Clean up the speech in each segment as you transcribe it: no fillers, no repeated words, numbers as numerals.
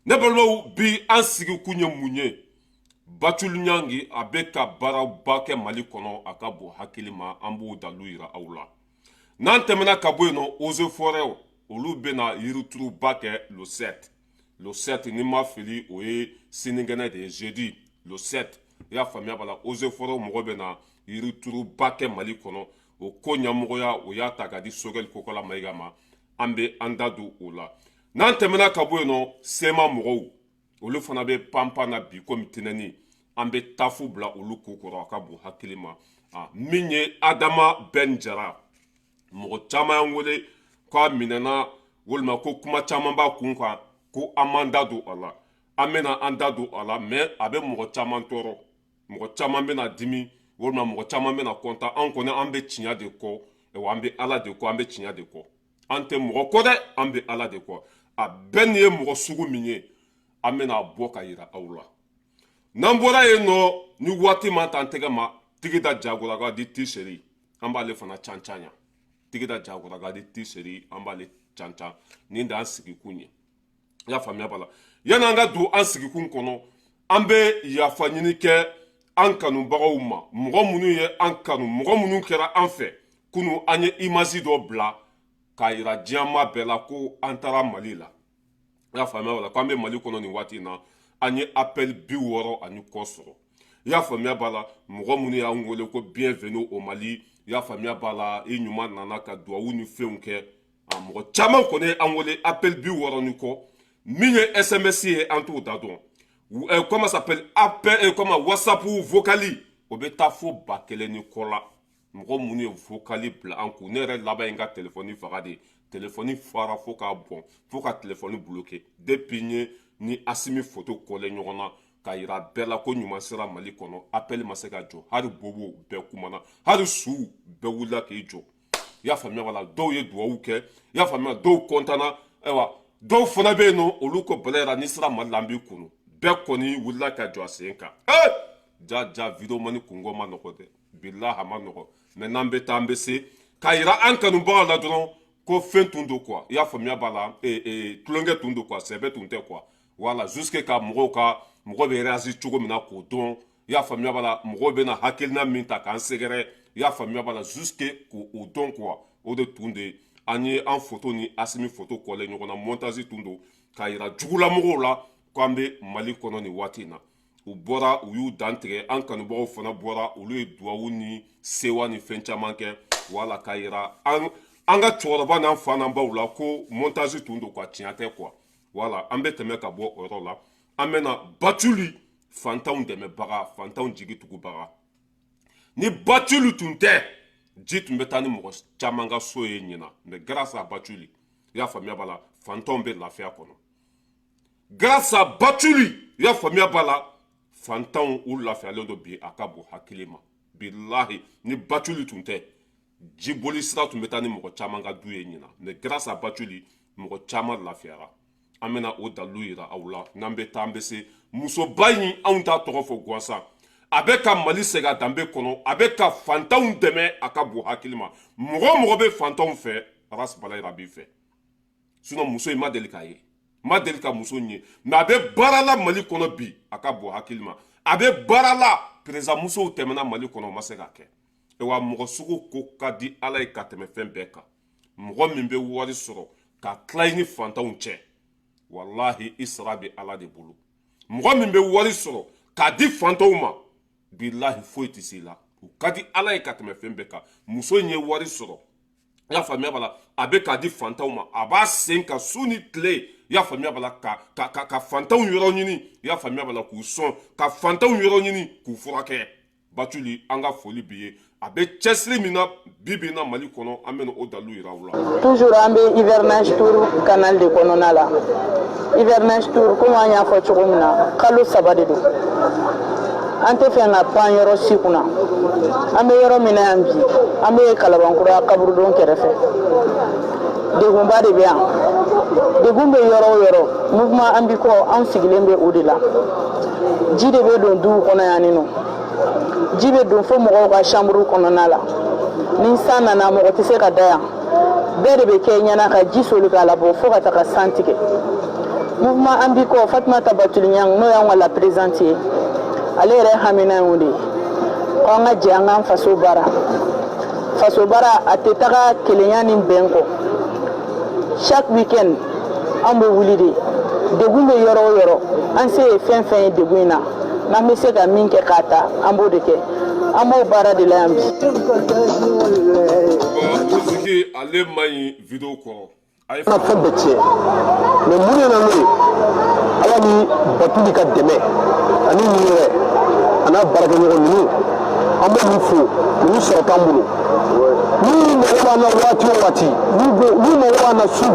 ne balima bi an sigi kun ye mun ye Bathily Niangi a bɛ ka baaraba kɛ Mali kɔnɔ a ka bon hakili ma an b'o dalu yira aw la n'an tɛmɛna ka bɔ yen nɔ eaux et forêts olu bɛna yirituruba kɛ le 7 ni ma fili o ye sinikɛnɛ de ye jeudi le 7 i y'a faamuya b'a la eaux et forêts mɔgɔ bɛna yirituruba kɛ Mali kɔnɔ o ko ɲɛmɔgɔya o y'a ta k'a di Sogɛli Kokɔla Mayiga ma an bɛ an da don o la n'an tɛmɛna ka bɔ yen nɔ sema mɔgɔw olu fana bɛ panpan na bi komi tɛnɛni an bɛ tafu bila olu ko kɔrɔ a ka bon hakili ma min ye Adama Ben Jara mɔgɔ caman y'an wele k'a minɛna walima ko kuma caman b'a kun kan ko an m'an da don a la an bɛna an da don a la mais a bɛ mɔgɔ caman tɔɔrɔ mɔgɔ caman bɛna dimi walima mɔgɔ caman bɛna kɔntan an kɔni an bɛ tiɲɛ de kɔ wa an bɛ Ala de kɔ an bɛ tiɲɛ de kɔ an tɛ mɔgɔ kɔ dɛ an bɛ Ala de kɔ a bɛɛ nin ye mɔgɔ sugu min ye an bɛna bɔ ka yira aw la n'an bɔra yen nɔ ni waati ma ta an tɛgɛ ma Tigida Jagoraga di T-Seri an b'ale fana cancan yan Tigida Jagoraga di T-Seri an b'ale cancan nin de an sigikun ye i y'a faamuya b'a la yanni an ka don an sigikun kɔnɔ an bɛ yafa ɲini kɛ an kanubagaw ma mɔgɔ minnu ye an kanu mɔgɔ minnu kɛra an fɛ kunu an ye image dɔ bila k'a yira diɲɛma bɛɛ la ko an taara Mali la i y'a faamuya b'a la k'an bɛ Mali kɔnɔ nin waati in na an ye appel 60 ani kɔ sɔrɔ i y'a faamuya b'a la mɔgɔ minnu y'an wele ko bienvenue au Mali i y'a faamuya b'a la i ɲuman nana ka duwawu ni fɛnw kɛ mɔgɔ caman kɔni ye an wele appel 60 ni kɔ min ye SMS ye an t'o da dɔn comment s'appelle appel comment WhatsApp vocali o bɛ taa fo 1000 ni kɔ la mɔgɔ minnu ye vocali bila an kun ne yɛrɛ laban in ka telefɔni faga de telefɔni fara fo k'a bɔn fo ka telefɔni bloqué depuis n ni Asimi photo kɔlen ɲɔgɔn na k'a yira bɛɛ la ko ɲuman sera Mali kɔnɔ appel ma se ka jɔ hali bobo bɛɛ kumana hali suw bɛɛ wulila k'i jɔ i y'a faamuya wala dɔw ye duwawu kɛ i y'a faamuya dɔw kɔntana ayiwa dɔw fana bɛ yen nɔ olu ko bɛlɛra ni sera Mali la an b'i kunu bɛɛ kɔni wulila ka jɔ a sen kan ja video mani kungo ma nɔgɔ dɛ bilahi a ma nɔgɔ mais n'an bɛ taa an bɛ se k'a yira an kanubagaw la dɔrɔn ko fɛn tun don quoi i y'a faamuya b'a la tulonkɛ tun don quoi sɛbɛ tun tɛ quoi voilà jusque ka mɔgɔw bɛ réagir cogo min na k'o dɔn i y'a faamuya b'a la mɔgɔw bɛna hakilina min ta k'an sɛgɛrɛ i y'a faamuya b'a la jusque k'o dɔn quoi o de tun de an ye an photo ni Asimi photo kɔlen ɲɔgɔn na montage tun don k'a yira jugulamɔgɔw la k'an bɛ Mali kɔnɔ nin waati in na u bɔra u y'u dan tigɛ an kanubagaw fana bɔra olu ye duwawu ni sewa ni fɛn caman kɛ wala k'a yira an ka cɛkɔrɔba n'an fa n'an baw la ko montage tun don quoi tiɲɛ tɛ quoi wala an bɛ tɛmɛ ka bɔ o yɔrɔ la an bɛna Bathily fantanw dɛmɛbaga fantanw jigi tugubaga ni Bathily tun tɛ ji tun bɛ taa ni mɔgɔ caman ka so ye ɲina mais grâce à Bathily i y'a faamuya b'a la fantanw bɛ lafiya kɔnɔ grâce à Bathily i y'a faamuya b'a la fantanw u lafiyalen don bi a ka bon hakili ma bilahi ni Bathily tun tɛ jiboli sira tun bɛ taa ni mɔgɔ caman ka du ye ɲina mais grâce à Bathily mɔgɔ caman lafiyara an bɛna o dalu yira aw la n'an bɛ taa an bɛ se musoba in anw t'a tɔgɔ fɔ gansan a bɛ ka Mali segin a danbe kɔnɔ a bɛ ka fantanw dɛmɛ a ka bon hakili ma mɔgɔ o mɔgɔ bɛ fantanw fɛ Aras Balayi a b'i fɛ sinon muso in ma deli k'a ye ma deli ka muso in ye mais a bɛ baara la Mali kɔnɔ bi a ka bon hakili ma a bɛ baara la président musow tɛmɛna Mali kɔnɔ o ma se k'a kɛ wa mɔgɔ sugu ko ka di Ala ye ka tɛmɛ fɛn bɛɛ kan mɔgɔ min bɛ wari sɔrɔ ka tila i ni fantanw cɛ wallahi i sara bɛ Ala de bolo mɔgɔ min bɛ wari sɔrɔ k'a di fantanw ma bilahi foyi tɛ se la u ka di Ala ye ka tɛmɛ fɛn bɛɛ kan muso in ye wari sɔrɔ i y'a faamuya b'a la a bɛ k'a di fantanw ma a b'a sen ka su ni tile i y'a faamuya b'a la ka fantanw yɔrɔ ɲini i y'a faamuya b'a la k'u sɔn ka fantanw yɔrɔ ɲini k'u furakɛ Bathily an ka foli b'i ye a bɛ cɛsiri min na bi bi in na Mali kɔnɔ an bɛna o dalu yira aw la toujours an bɛ hivernage tour canal de kɔnɔna la hivernage tour komi an y'a fɔ cogo min na kalo 3 de don an tɛ fɛn ka pan yɔrɔ si kunna an bɛ yɔrɔ min na yan bi an bɛ Kalabankura kaburudon kɛrɛfɛ degunba de bɛ yan degun bɛ yɔrɔ o yɔrɔ mouvement an bi kɔ an sigilen bɛ o de la ji de bɛ don duw kɔnɔ yan nɔ ji bɛ don fo mɔgɔw ka chambre kɔnɔna la ni san nana mɔgɔ tɛ se ka da yan bɛɛ de bɛ kɛ ɲɛna ka ji soli k'a labɔ fo ka taga san tigɛ mouvement ambiko Fatma Tabatul Nyang no yang wala présenter ale re hamina wudi ko nga janga faso bara atetaka kelenyani benko chaque weekend ambo wulidi degun be yoro an se fen degunna na me se ga minke kata ambo deke ambo bara de la yambi Tuziki ale mai video ko ay na fɛn bɛɛ tiɲɛ mais mun de nana n'o ye ala ni batuli ka dɛmɛ ani ninnu yɛrɛ a n'a baarakɛɲɔgɔn ninnu an bɛ min fo ninnu sɔrɔ t'an bolo ni mago b'an na waati o waati ni mago b'an na su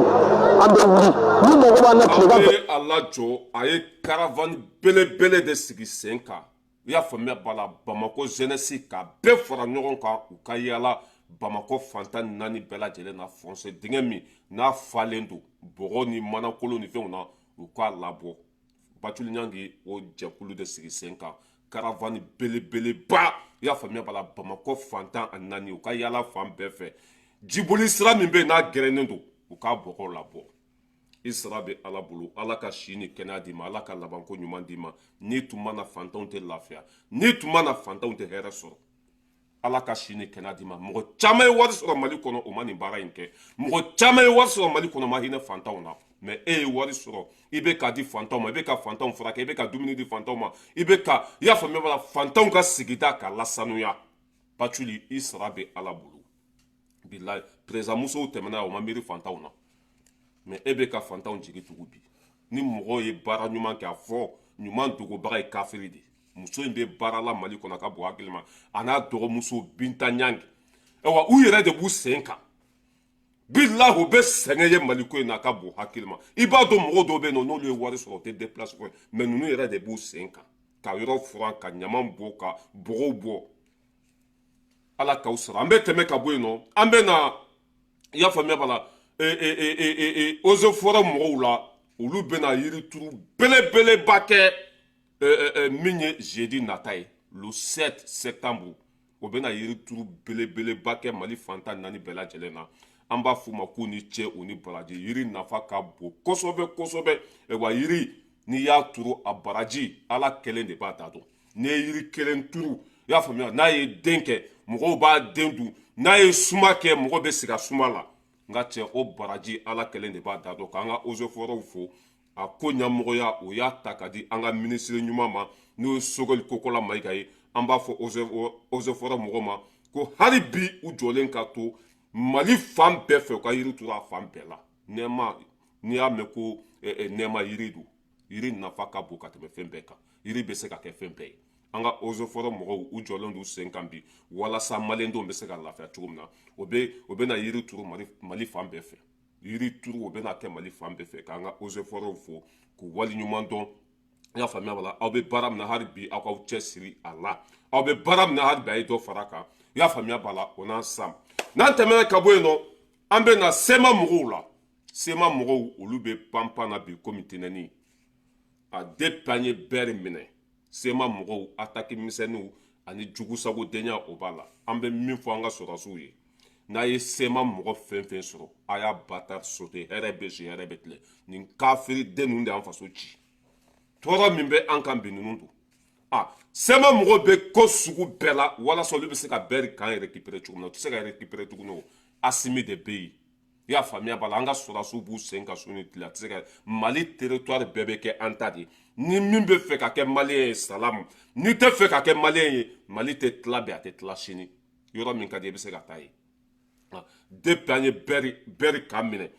an bɛ wuli ni mago b'an na tilegan fɛ. ala jɔ a ye caravane belebele de sigi sen kan i y'a faamuya bala Bamako jeunesse ka bɛɛ fara ɲɔgɔn kan u ka yala Bamako fantan naani bɛɛ lajɛlen na foncer dingɛ min n'a falen don bɔgɔ ni manakolo ni fɛnw na u k'a labɔ Batuli Nyangi o jɛkulu de sigi sen kan caravane belebeleba i y'a faamuya bala Bamako fantan a naani u ka yala fan bɛɛ fɛ jiboli sira min bɛ yen n'a gɛrɛnnen don u k'a bɔgɔ labɔ i sara bɛ ala bolo ala ka si ni kɛnɛya d'i ma ala ka labanko ɲuman d'i ma n'i tun mana fantanw tɛ lafiya n'i tun mana fantanw tɛ hɛrɛ sɔrɔ ala ka si ni kɛnɛya d'i ma mɔgɔ caman ye wari sɔrɔ mali kɔnɔ o ma nin baara in kɛ mɔgɔ caman ye wari sɔrɔ mali kɔnɔ ma hinɛ fantanw na mais e ye wari sɔrɔ i bɛ k'a di fantanw ma i bɛ ka fantanw furakɛ i bɛ ka dumuni di fantanw ma i bɛ ka i y'a faamuya bala fantanw ka sigida ka lasanuya Batuli i sara bɛ ala bolo bilayi président musow tɛmɛna o ma miiri fantanw na mais e bɛ ka fantanw jigi tugu bi ni mɔgɔw ye baara ɲuman kɛ a fɔ ɲuman dogobaga ye kafiri de muso in bɛ baara la mali kɔnɔ ka bɔ hakili ma a n'a dɔgɔmuso Binta Nyangi wa u yɛrɛ de b'u sen kan bilahi u bɛ sɛgɛn ye mali ko in na a ka bɔ hakili ma i b'a dɔn mɔgɔw dɔw bɛ yen nɔ n'olu ye wari sɔrɔ u tɛ déplace ko mais ninnu yɛrɛ de b'u sen kan ka yɔrɔ furan ka ɲaman bɔ ka bɔgɔw bɔ ala k'aw sara an bɛ tɛmɛ ka bɔ yen nɔ an bɛ na i y'a faamuya bala eaux et forêts mɔgɔw la olu bɛna yiri turu belebeleba kɛ min ye jeudi nata ye le 7 septembre o bɛna yiri turu belebeleba kɛ mali fantan naani bɛɛ lajɛlen na an b'a f'u ma k'u ni cɛ u ni baraji yiri nafa ka bon kosɛbɛ wa yiri n'i y'a turu a baraji ala kelen de b'a da dɔn n'i ye yiri kelen turu i y'a faamuya n'a ye den kɛ mɔgɔw b'a den dun n'a ye suma kɛ mɔgɔ bɛ sigi a suma la nka cɛ o baraji ala kelen de b'a da dɔn k'an ka eaux et forêts fo a ko ɲɛmɔgɔya o y'a ta ka di an ka minisiri ɲuman ma n'o ye Sogɛli Kokola Mayiga ye an b'a fɔ eaux et forêts mɔgɔw ma ko hali bi u jɔlen ka to mali fan bɛɛ fɛ u ka yiri turu a fan bɛɛ la nɛɛma n'i y'a mɛn ko nɛɛma yiri don yiri nafa ka bon ka tɛmɛ fɛn bɛɛ kan yiri bɛ se ka kɛ fɛn bɛɛ ye an ka eaux et forêts mɔgɔw u jɔlen don sen kan bi walasa maliyɛndenw bɛ se ka lafiya cogo min na o bɛ na yiri turu mali fan bɛɛ fɛ yiri turu o bɛna kɛ mali fan bɛɛ fɛ k'an ka eaux et forêts fo k'u wali ɲuman dɔn i y'a faamuya wala aw bɛ baara min na hali bi aw k'aw cɛsiri a la aw bɛ baara min na hali bi a ye dɔ fara a kan i y'a faamuya b'a la o n'a sam n'an tɛmɛna ka bɔ yen nɔ an bɛ na sema mɔgɔw la sema mɔgɔw olu bɛ panpan na bi komi tɛnɛni a depuis an ye bɛɛ minɛ sema mɔgɔw ataki misɛnninw ani jugusagodenya o b'a la an bɛ min fɔ an ka sɔrɔdasiw ye n'a ye sema mɔgɔ fɛn fɛn sɔrɔ a y'a bata sote hɛrɛ bɛ si hɛrɛ bɛ tilen nin kafiri den ninnu de y'an faso ci tɔɔrɔ min bɛ an kan bi ninnu don sema mɔgɔ bɛ ko sugu bɛɛ la walasa olu bɛ se ka bɛɛ kan récupérer cogo min na u tɛ se ka récupérer tuguni o Asimi de bɛ yen i y'a faamuya b'a la an ka sɔrɔdasiw b'u sen ka su ni tile a tɛ se ka mali territoire bɛɛ bɛ kɛ an ta de ni min bɛ fɛ ka kɛ maliyɛn ye salamu n'i tɛ fɛ ka kɛ maliyɛn ye mali tɛ tila bi a tɛ tila sini yɔrɔ min ka di i bɛ se ka taa ye depuis an ye bɛri kan minɛ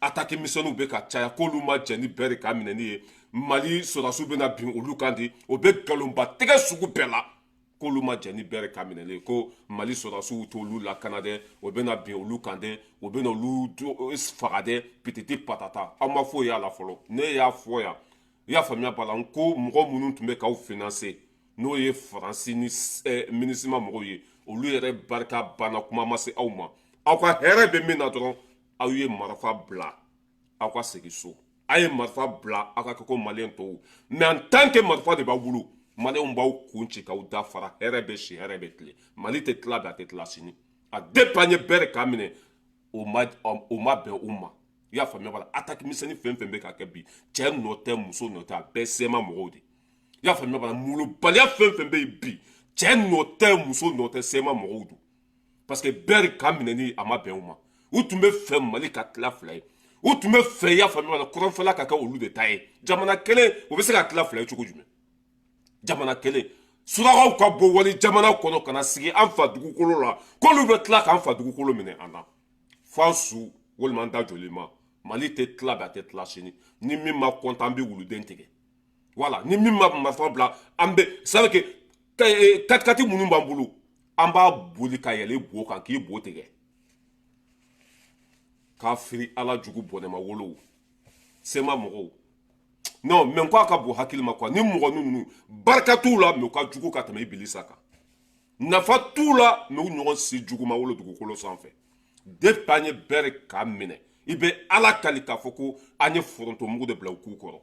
ataki misɛnninw bɛ ka caya k'olu ma jɛ ni bɛri kan minɛni ye mali sɔrɔdasiw bɛna bin olu kan de o bɛ nkalonba tɛgɛ sugu bɛɛ la k'olu ma jɛ ni bɛri kan minɛli ye ko mali sɔrɔdasiw t'olu lakana dɛ o bɛna bin olu kan dɛ o bɛna olu faga dɛ pititi patata aw ma foyi y'a la fɔlɔ ne y'a fɔ yan i y'a faamuya b'a la n ko mɔgɔ minnu tun bɛ k'aw financer n'o ye faransi ni minisima mɔgɔw ye olu yɛrɛ barika banna kuma ma se aw ma aw ka hɛrɛ bɛ min na dɔrɔn aw ye marifa bila aw ka segin so a ye marifa bila aw ka kɛ ko maliyɛn tɔw mais en tant que marifa de b'aw bolo maliyɛnw b'aw kun ci k'aw da fara hɛrɛ bɛ si hɛrɛ bɛ tile mali tɛ tila bi a tɛ tila sini a depuis an ye bɛɛ kan minɛ o ma bɛn u ma i y'a faamuya wala attaque misɛnnin fɛn fɛn bɛ ka kɛ bi cɛ nɔ tɛ muso nɔ tɛ a bɛɛ sɛma mɔgɔw de i y'a faamuya wala molobaliya fɛn fɛn bɛ yen bi cɛ nɔ tɛ muso nɔ tɛ sɛma mɔgɔw don parce que bɛɛ ka minɛni a ma bɛn u ma u tun bɛ fɛ mali ka tila fila ye u tun bɛ fɛ i y'a faamuya wala kɔrɔnfɛla ka kɛ olu de ta ye jamana kelen o bɛ se ka tila fila ye cogo jumɛn jamana kelen surakaw ka bɔ wali jamana kɔnɔ ka na sigi an fa dugukolo la k'olu bɛ tila k'an fa dugukolo minɛ an na f'an su walima an da jɔlen ma mali tɛ tila bi a tɛ tila sini ni min ma kɔntan an bɛ wuluden tigɛ wala ni min ma marifa bila an bɛ c'est à dire que katikati minnu b'an bolo an b'a boli ka yɛlɛ bo kan k'i bo tigɛ k'a firi ala jugu bɔnɛma wolow sema mɔgɔw non mais ko a ka bon hakili ma quoi ni mɔgɔ ninnu barika t'u la mais u ka jugu ka tɛmɛ ibilisa kan nafa t'u la mais u ɲɔgɔn si juguma wolo dugukolo sanfɛ depuis an ye bɛɛ k'a minɛ i bɛ ala kali k'a fɔ ko an ye forontomugu de bila u k'u kɔrɔ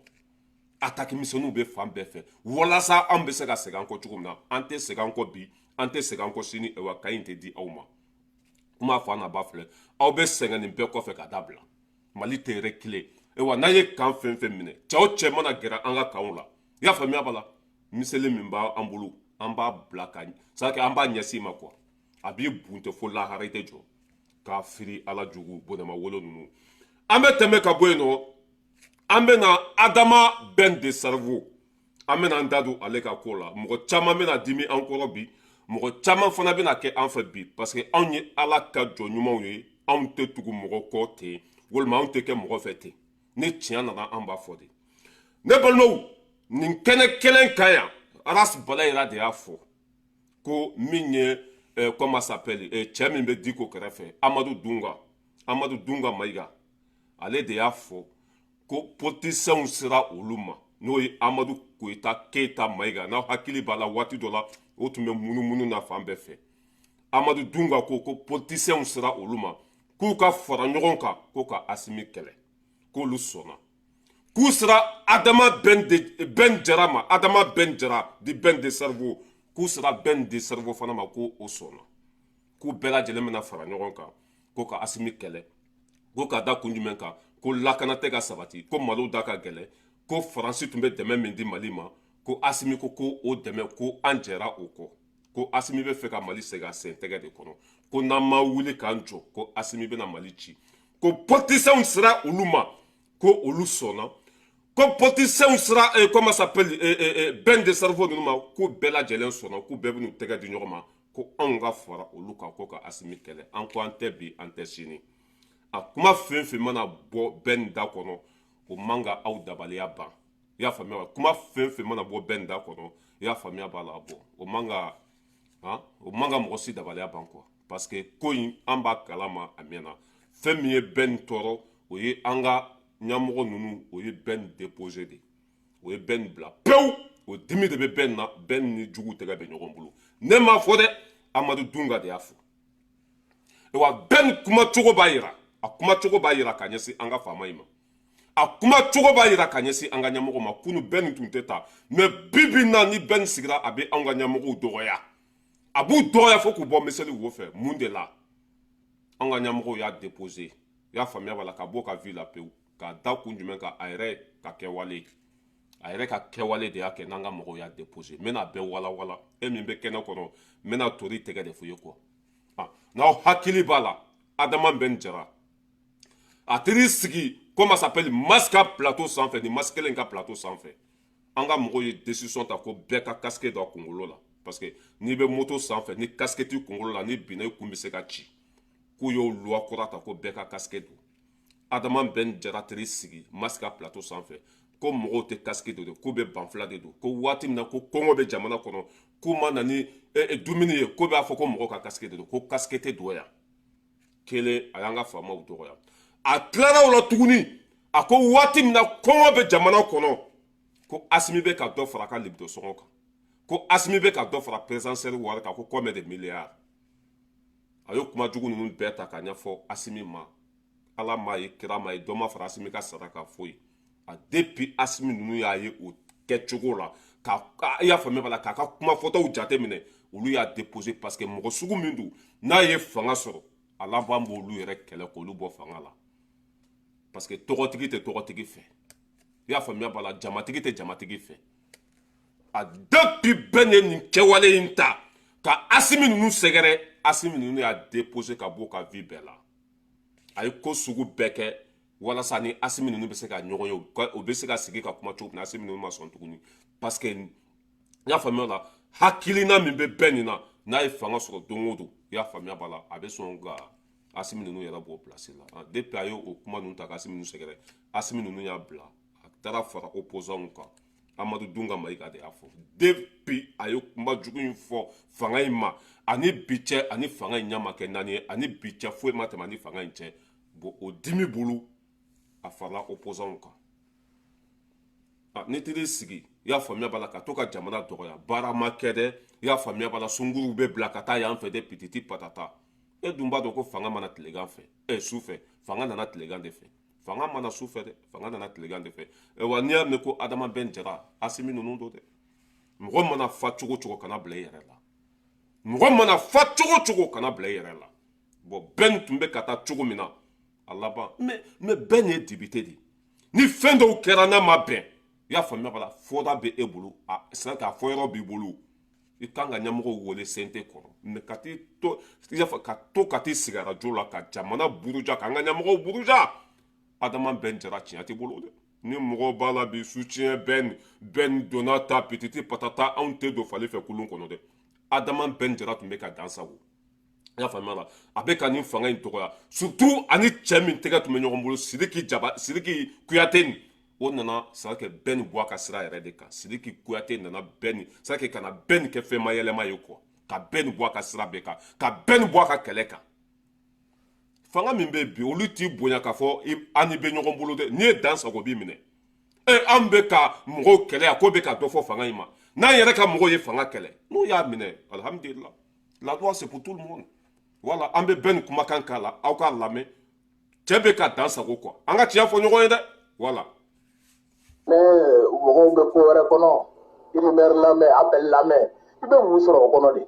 attaque misɛnninw bɛ fan bɛɛ fɛ walasa an bɛ se ka segin an kɔ cogo min na an tɛ segin an kɔ bi an tɛ segin an kɔ sini wa kayi in tɛ di aw ma kuma fɔ an na ba filɛ aw bɛ sɛgɛn nin bɛɛ kɔfɛ ka dabila mali tɛ reculer wa n'a ye kan fɛn fɛn minɛ cɛ o cɛ mana gɛrɛ an ka kanw la i y'a faamuya b'a la miseli min b'an bolo an b'a bila ka c'est à dire an b'a ɲɛsin ma quoi a b'i bunte fo lahara i tɛ jɔ k'a firi ala jugu bonɛma wolo ninnu an bɛ tɛmɛ ka bɔ yen nɔ an bɛ na adama bɛn de cerveau an bɛ na an da don ale ka ko la mɔgɔ caman bɛ na dimi an kɔrɔ bi mɔgɔ caman fana bɛ na kɛ an fɛ bi parce que anw ye ala ka jɔ ɲumanw ye anw tɛ tugu mɔgɔ kɔ ten walima anw tɛ kɛ mɔgɔ fɛ ten ni tiɲɛ nana an b'a fɔ de ne balimaw nin kɛnɛ kelen kan yan aras balayira de y'a fɔ ko min ye comment s'appelle cɛ min bɛ diko kɛrɛfɛ amadu dunga mayiga ale de y'a fɔ ko politisiyɛnw sera olu ma n'o ye amadu koyita keyita mayiga n'aw hakili b'a la waati dɔ la o tun bɛ munumunu na fan bɛɛ fɛ amadu dunga ko politisiyɛnw sera olu ma k'u ka fara ɲɔgɔn kan ko ka asimi kɛlɛ k'olu sɔnna k'u sera adama bɛn jara ma adama bɛn jara di bɛn de cerveau k'u sera bɛn de cerveau fana ma ko o sɔnna k'u bɛɛ lajɛlen bɛna fara ɲɔgɔn kan ko ka asimi kɛlɛ ko ka da kun jumɛn kan ko lakana tɛ ka sabati ko maliw da ka gɛlɛ ko faransi tun bɛ dɛmɛ min di mali ma ko asimi ko o dɛmɛ ko an jɛra o kɔ ko asimi bɛ fɛ ka mali segin a sen tɛgɛ de kɔnɔ ko n'an ma wuli k'an jɔ ko asimi bɛna mali ci ko politisiyɛnw sera olu ma ko olu sɔnna ko politisiyɛnw sera comment s'appelle bɛn de cerveau ninnu ma ko bɛɛ lajɛlen sɔnna k'u bɛɛ bɛn'u tɛgɛ di ɲɔgɔn ma ko anw ka fara olu kan ko ka asimi kɛlɛ an ko an tɛ bi an tɛ sini a kuma fɛn fɛn mana bɔ bɛn da kɔnɔ o man ka aw dabaliya ban i y'a faamuya wa kuma fɛn fɛn mana bɔ bɛn da kɔnɔ i y'a faamuya b'a la bɔ o man ka mɔgɔ si dabaliya ban quoi parce que ko in an b'a kalama a mɛnna fɛn min ye bɛn tɔɔrɔ o ye an ka ɲɛmɔgɔ ninnu o ye bɛn déposé de o ye bɛn bila pewu o dimi de bɛ bɛn na bɛn ni jugu tɛgɛ bɛ ɲɔgɔn bolo ne m'a fɔ dɛ amadu dunga de y'a fɔ wa bɛn kuma cogo b'a yira a kuma cogo b'a yira ka ɲɛsin an ka faama in ma a kuma cogo b'a yira ka ɲɛsin an ka ɲɛmɔgɔ ma kunu bɛn tun tɛ ta mais bibi na ni bɛn sigira a bɛ an ka ɲɛmɔgɔw dɔgɔya a b'u dɔgɔya fo k'u bɔ miseli wo fɛ mun de la an ka ɲɛmɔgɔw y'a déposé i y'a faamuya b'a la ka bɔ ka vi la pewu k'a da kun jumɛn kan a yɛrɛ ka kɛwale de y'a kɛ n'an ka mɔgɔw y'a déposé n bɛna bɛɛ walawala e min bɛ kɛnɛ kɔnɔ n bɛna tori tɛgɛ de fɔ i ye quoi n'aw hakili b'a la adama bɛn jara a teri sigi comment s'appelle masque ka plateau sanfɛ ni masque kelen ka plateau sanfɛ an ka mɔgɔw ye décision ta ko bɛɛ ka casque don a kunkolo la parce que n'i bɛ moto sanfɛ ni casque t'i kunkolo la ni binna i kun bɛ se ka ci k'u y'o loi kura ta ko bɛɛ ka casque don adama bɛn jara teri sigi masque ka plateau sanfɛ ko mɔgɔw tɛ casque don k'u bɛ banfula de don ko waati min na ko kɔngɔ bɛ jamana kɔnɔ k'u ma na ni dumuni ye ko b'a fɔ ko mɔgɔw ka casque de don ko casque tɛ dɔgɔya kelen a y'an ka faamaw dɔgɔya a tilara o la tuguni a ko waati min na kɔngɔ bɛ jamana kɔnɔ ko asimi bɛ ka dɔ fara a ka libido sɔngɔ kan ko asimi bɛ ka dɔ fara présidentielle wari kan ko combien de milliards a y'o kuma jugu ninnu bɛɛ ta k'a ɲɛfɔ asimi ma ala m'a ye kira m'a ye dɔ ma fara asimi ka sara kan foyi a depuis asimi ninnu y'a ye o kɛcogo la i y'a faamuya b'a la k'a ka kuma fɔtaw jate minɛ olu y'a déposé parce que mɔgɔ sugu min don n'a ye fanga sɔrɔ a laban b'olu yɛrɛ kɛlɛ k'olu bɔ fanga la parce que tɔgɔtigi tɛ tɔgɔtigi fɛ i y'a faamuya b'a la jamatigi tɛ jamatigi fɛ a depuis bɛɛ ye nin kɛwale in ta ka Asimi ninnu sɛgɛrɛ Asimi ninnu y'a déposé ka bɔ ka vie bɛɛ la a ye ko sugu bɛɛ kɛ walasa ni Asimi ninnu bɛ se ka ɲɔgɔn ye u bɛ se ka sigi ka kuma cogo min na Asimi ninnu ma sɔn tuguni parce que n y'a faamuya la hakilina min bɛ bɛɛ nin na n'a ye fanga sɔrɔ don o don i y'a faamuya b'a la a bɛ sɔn ka Asimi ninnu yɛrɛ b'o place la depuis a ye o kuma ninnu ta ka Asimi ninnu sɛgɛrɛ Asimi ninnu y'a bila a taara fara opposants kan Amadu Dunga Mayiga de y'a fɔ depuis a ye kuma jugu in fɔ fanga in ma ani bi cɛ ani fanga in ɲɛ ma kɛ naani ye ani bi cɛ foyi ma tɛmɛ ani fanga in cɛ bon o dimi bolo a farala opposants kan ni tiri sigi i y'a faamuya b'a la ka to ka jamana dɔgɔya baara ma kɛ dɛ i y'a faamuya b'a la sunguruw bɛ bila ka taa yan fɛ dɛ pititi patata e dun b'a dɔn ko fanga mana tilegan fɛ su fɛ fanga nana tilegan de fɛ fanga mana su fɛ dɛ fanga nana tilegan de fɛ wa n'i y'a mɛn ko Adama Ben Jara Asimi ninnu don dɛ mɔgɔ mana fa cogo cogo kana bila i yɛrɛ la mɔgɔ mana fa cogo cogo kana bila i yɛrɛ la bon Ben tun bɛ ka taa cogo min na a laban mais Ben ye député de ni fɛn dɔw kɛra n'a ma bɛn i y'a faamuya b'a la fɔda bɛ e bolo c'est à dire a fɔ yɔrɔ b'i bolo i kan ka ɲɛmɔgɔw wele CNT kɔrɔ mais ka t'i sigi arajo la ka jamana buruja k'an ka ɲɛmɔgɔw buruja Adama Ben Jara tiɲɛ t'i bolo dɛ ni mɔgɔw b'a la bi soutien Ben donna ta pititi patata anw tɛ don fali fɛ kulun kɔnɔ dɛ Adama Ben Jara tun bɛ ka dan sago i y'a faamuya la a bɛ ka nin fanga in dɔgɔya surtout ani cɛ min tɛgɛ tun bɛ ɲɔgɔn bolo Sidiki Kuyate nin o nana c'est à dire que Ben bɔ a ka sira yɛrɛ de kan Sidiki Kuyate nana Ben c'est à dire que kana Ben kɛ fɛn ma yɛlɛma ye quoi ka Ben bɔ a ka sira bɛɛ kan ka Ben bɔ a ka kɛlɛ kan fanga min bɛ bi olu t'i bonya k'a fɔ an ni bɛ ɲɔgɔn bolo dɛ n'i ye dan sago b'i minɛ an bɛ ka mɔgɔw kɛlɛ a ko bɛ ka dɔ fɔ fanga in ma n'an yɛrɛ ka mɔgɔw ye fanga kɛlɛ n'u y'a minɛ alhamdulillah la loi c'est pour tout le monde voilà an bɛ Ben kumakan k'a la aw k'a lamɛn cɛ bɛ ka dan sago quoi an ka tiɲɛ fɔ ɲɔgɔn ye dɛ voilà. mɔgɔw bɛ ko wɛrɛ kɔnɔ irimaire lamɛn appel lamɛn i bɛ mun sɔrɔ o kɔnɔ de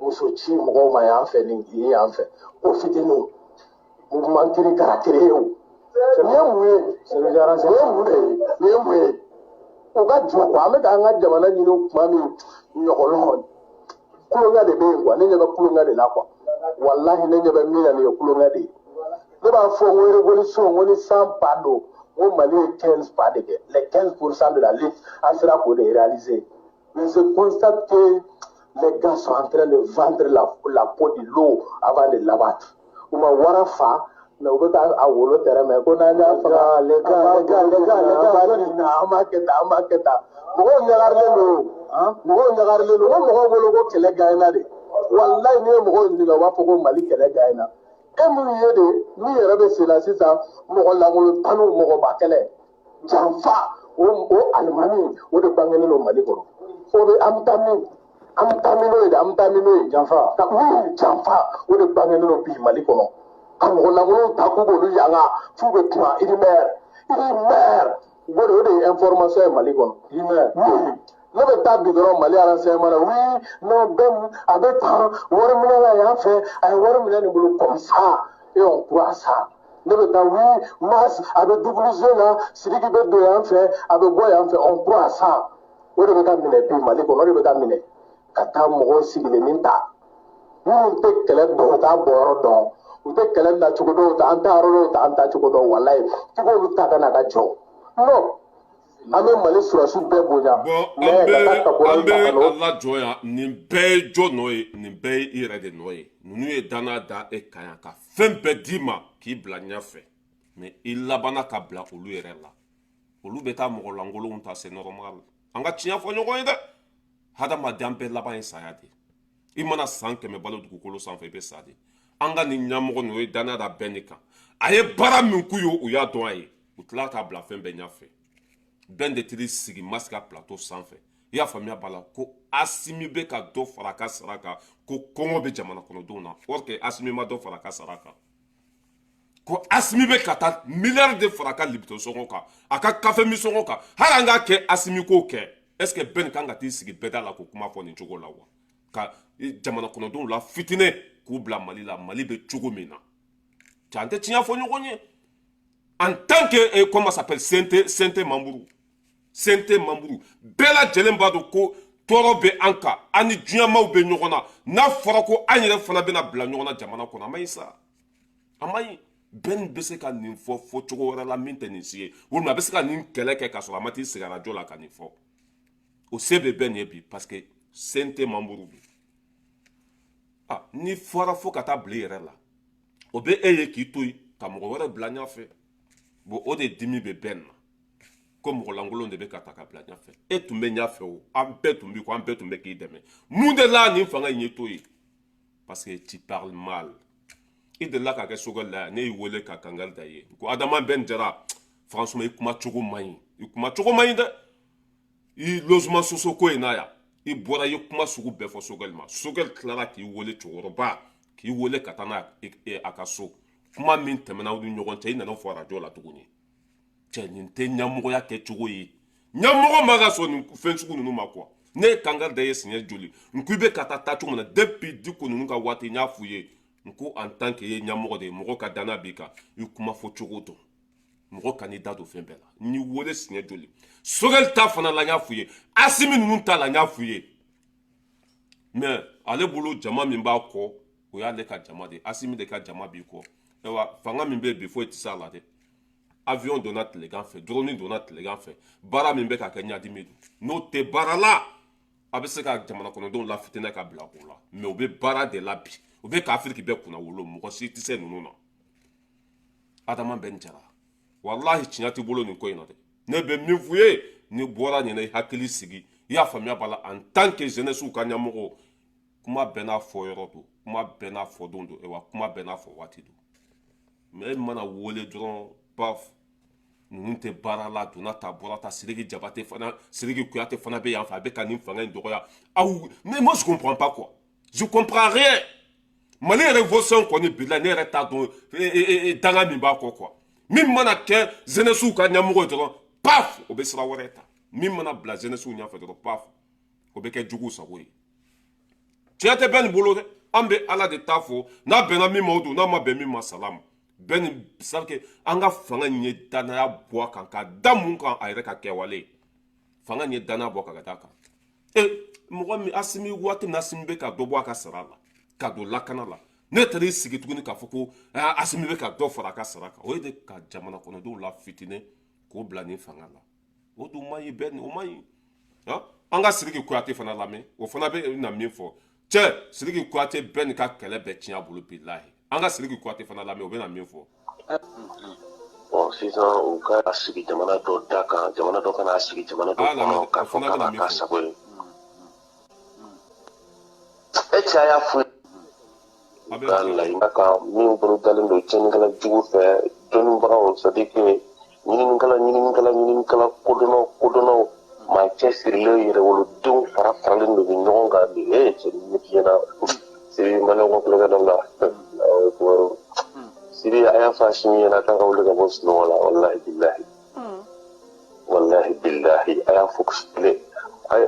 muso ci mɔgɔw ma yan fɛ nin ye yan fɛ o fitininw mouvement kiri kara kiri ye o nin ye mun ye nin ye mun ye o ka jɔ quoi an bɛ k'an ka jamana ɲini tuma min ɲɔgɔnlɔn kulonkɛ de bɛ yen quoi ne ɲɛ bɛ kulonkɛ de la quoi walahi ne ɲɛ bɛ min na nin ye kulonkɛ de ye ne b'a fɔ n ko révolution n ko ni san ba don au Mali est 15 pas de guerre. Les 15% de la lutte sera pour les réaliser. Mais je constate que les gars sont en train de vendre la peau de l'eau avant de l'abattre. Ou ma warafa, mais on peut pas avoir le terrain, mais on a les gars, amaketa. Mɔgɔw ɲagarelen don, mɔgɔw ɲagarelen don. Ko mɔgɔw bolo ko kɛlɛ gagnera de. Wallahi ni ye mɔgɔw ɲininka u b'a fɔ ko Mali kɛlɛ gagnera. E minnu ye de min yɛrɛ bɛ sen na sisan mɔgɔ lankolon tan ni mɔgɔba kɛlɛ janfa o alimami o de bangenen don Mali kɔnɔ o bɛ an bɛ taa min n'o ye janfa janfa o de bangenen don bi Mali kɔnɔ ka mɔgɔ lankolon ta k'u b'olu yanga f'u bɛ kuma irimaire o de ye information ye Mali kɔnɔ ne bɛ taa bi dɔrɔn Mali renseignement na oui non Ben a bɛ tan wari minɛ la yan fɛ a ye wari minɛ nin bolo comme ça et on croit ça ne bɛ taa oui Mas a bɛ double jeu la Sidiki bɛ don yan fɛ a bɛ bɔ yan fɛ on croit ça o de bɛ ka minɛ bi Mali kɔnɔ o de bɛ ka minɛ ka taa mɔgɔw sigilennin ta minnu tɛ kɛlɛ dɔn u t'a bɔyɔrɔ dɔn u tɛ kɛlɛ nacogo dɔn u t'an ta yɔrɔ dɔn u t'an ta cogo dɔn walayi f'i k'olu ta ka na ka jɔ non. An bɛ Mali surasiw bɛɛ bonya. An bɛ Ala jɔ yan nin bɛɛ ye jɔ nɔ ye nin bɛɛ ye i yɛrɛ de nɔ ye ninnu ye danaya da e kan yan ka fɛn bɛɛ d'i ma k'i bila ɲɛfɛ mais i labanna ka bila olu yɛrɛ la olu bɛ taa mɔgɔ lankolonw ta c'est normal an ka tiɲɛ fɔ ɲɔgɔn ye dɛ hadamaden bɛɛ laban ye saya de i mana san 100 balo dugukolo sanfɛ i bɛ sa de an ka nin ɲɛmɔgɔ ninnu ye danaya da bɛɛ ne kan a ye baara min k'u ye u y'a dɔn a ye u tila k'a bila fɛn bɛɛ ɲɛfɛ Ben de tiri sigi Masika plateau sanfɛ i y'a faamuya b'a la ko Asimi bɛ ka dɔ fara a ka sara kan ko kɔngɔ bɛ jamana kɔnɔdenw na or que Asimi ma dɔ fara a ka sara kan ko Asimi bɛ ka taa miliyari de fara a ka libito sɔngɔ kan a ka kafe mi sɔngɔ kan hali an k'a kɛ Asimi k'o kɛ est ce que Ben kan ka t'i sigi bɛɛda la k'o kuma fɔ nin cogo la wa ka jamana kɔnɔdenw la fitinin k'u bila Mali la Mali bɛ cogo min na cɛ an tɛ tiɲɛ fɔ ɲɔgɔn ye en tant que comment ça s'appelle Sente Mambourou Sente Mambourou bela jelemba do ko toro be anka ani diamaw be nyogona na fora ko anyere fana be na bla nyogona jamana ko na mai sa amai ben bese ka nin fo chogo wala la minte ni sie wulma bese ka nin keleke ka so la mati sigara jola ka ni fo o sebe ben yebi parce que Sente Mambourou ah ni fora fo ka ta blere la o be eye ki toy ka mo wala bla nya fe bo o de dimi be ben comme rolangolo de be ka ta ka bla nya fe e tumbe nya fe o ampe tumbi ko ampe tumbe ki deme mu de la ni fanga ni toy parce que tu parles mal et de là ka ke sogol la ne wole ka kangal daye ko adama ben jara franchement ikuma chogo mai de i logement soso ko inaya i bora yikuma sugu be fo sogol ma sogol clara ki wole chogoroba ki wole katana akaso kuma min temena udu nyogon te nana fo radio la tuguni che nin te nyamugo ya ke chogo yi nyamugo maga so ni fen sugu nunu makwa ne kangal daye sinya joli nkube katata chumana depuis diko nunu ka wati nyafuye nko en tant que nyamugo de mogo ka dana bika yikuma fo chogo to mogo candidat do fembela ni wole sinya joli sogel ta fana la nyafuye asimi nunu ta la nyafuye mais ale bolo jama min ba ko o ya le ka jama de asimi de ka jama bi ko ewa fanga min be before itisa la de avion donat le gan fait drone donat le gan fait bara min be ka kenya di medu no te bara la abe se ka jamana kono don la fitena ka bla ko la mais o be bara de la bi o be ka afrique be kuna wolo mo si tise nunu na adama ben jara wallahi chinyati bolo ni ko ina de ne be mi vuye ni bora ni na hakili sigi ya famia bala en tant que jeunesse ou kanyamugo kuma bena fo yorodo kuma bena fo dondo ewa kuma bena fo watido mais mana wole dron paf nunte barala donata borata sirigi jabate fana sirigi kuyate fana be yanfa be kanin fanga ndoya aou mais moi je comprends pas quoi je comprends rien mali révolution koni bila ne reta don danga mi ba quoi min mana ke jeunesse ou kanyamugo dron paf obesra wareta min mana bla jeunesse ou nya fa dron paf obeke jugu sawoyi tiate ben bolo de ambe ala de tafo na bena mi modu na ma be mi masalam ben sarke anga fanga nye dana ya boa kan ka damun kan ayre ka kewale fanga nye dana boa ka daka mo mi asimi wati na simbe ka do boa ka sarala ka do lakana la ne tari sigi tuguni ka foko asimi be ka do fara ka saraka o de ka jamana kono do la fitine ko blani fanga la o do mai ben o mai ha anga siriki kuate fana lame o fana be na mi fo che siriki kuate ben ka kele be tia bulu billahi anga siriki kuate fana lame o be na mi fo bon sisan o ka sigi jamana do daka jamana do kana sigi jamana do ka fana be na mi fo e chaya fu Allah ina ka min bulu dalen do chen kala jugu fe don bawo sadiki ñinin kala kodono ma cesiri le yere wolo dum fara faralen do ñogon ga di ci nit yana siri mala ko ko ga la ko siri aya fashi yana tan ko ga bos no wala wallahi billahi aya fokus le ay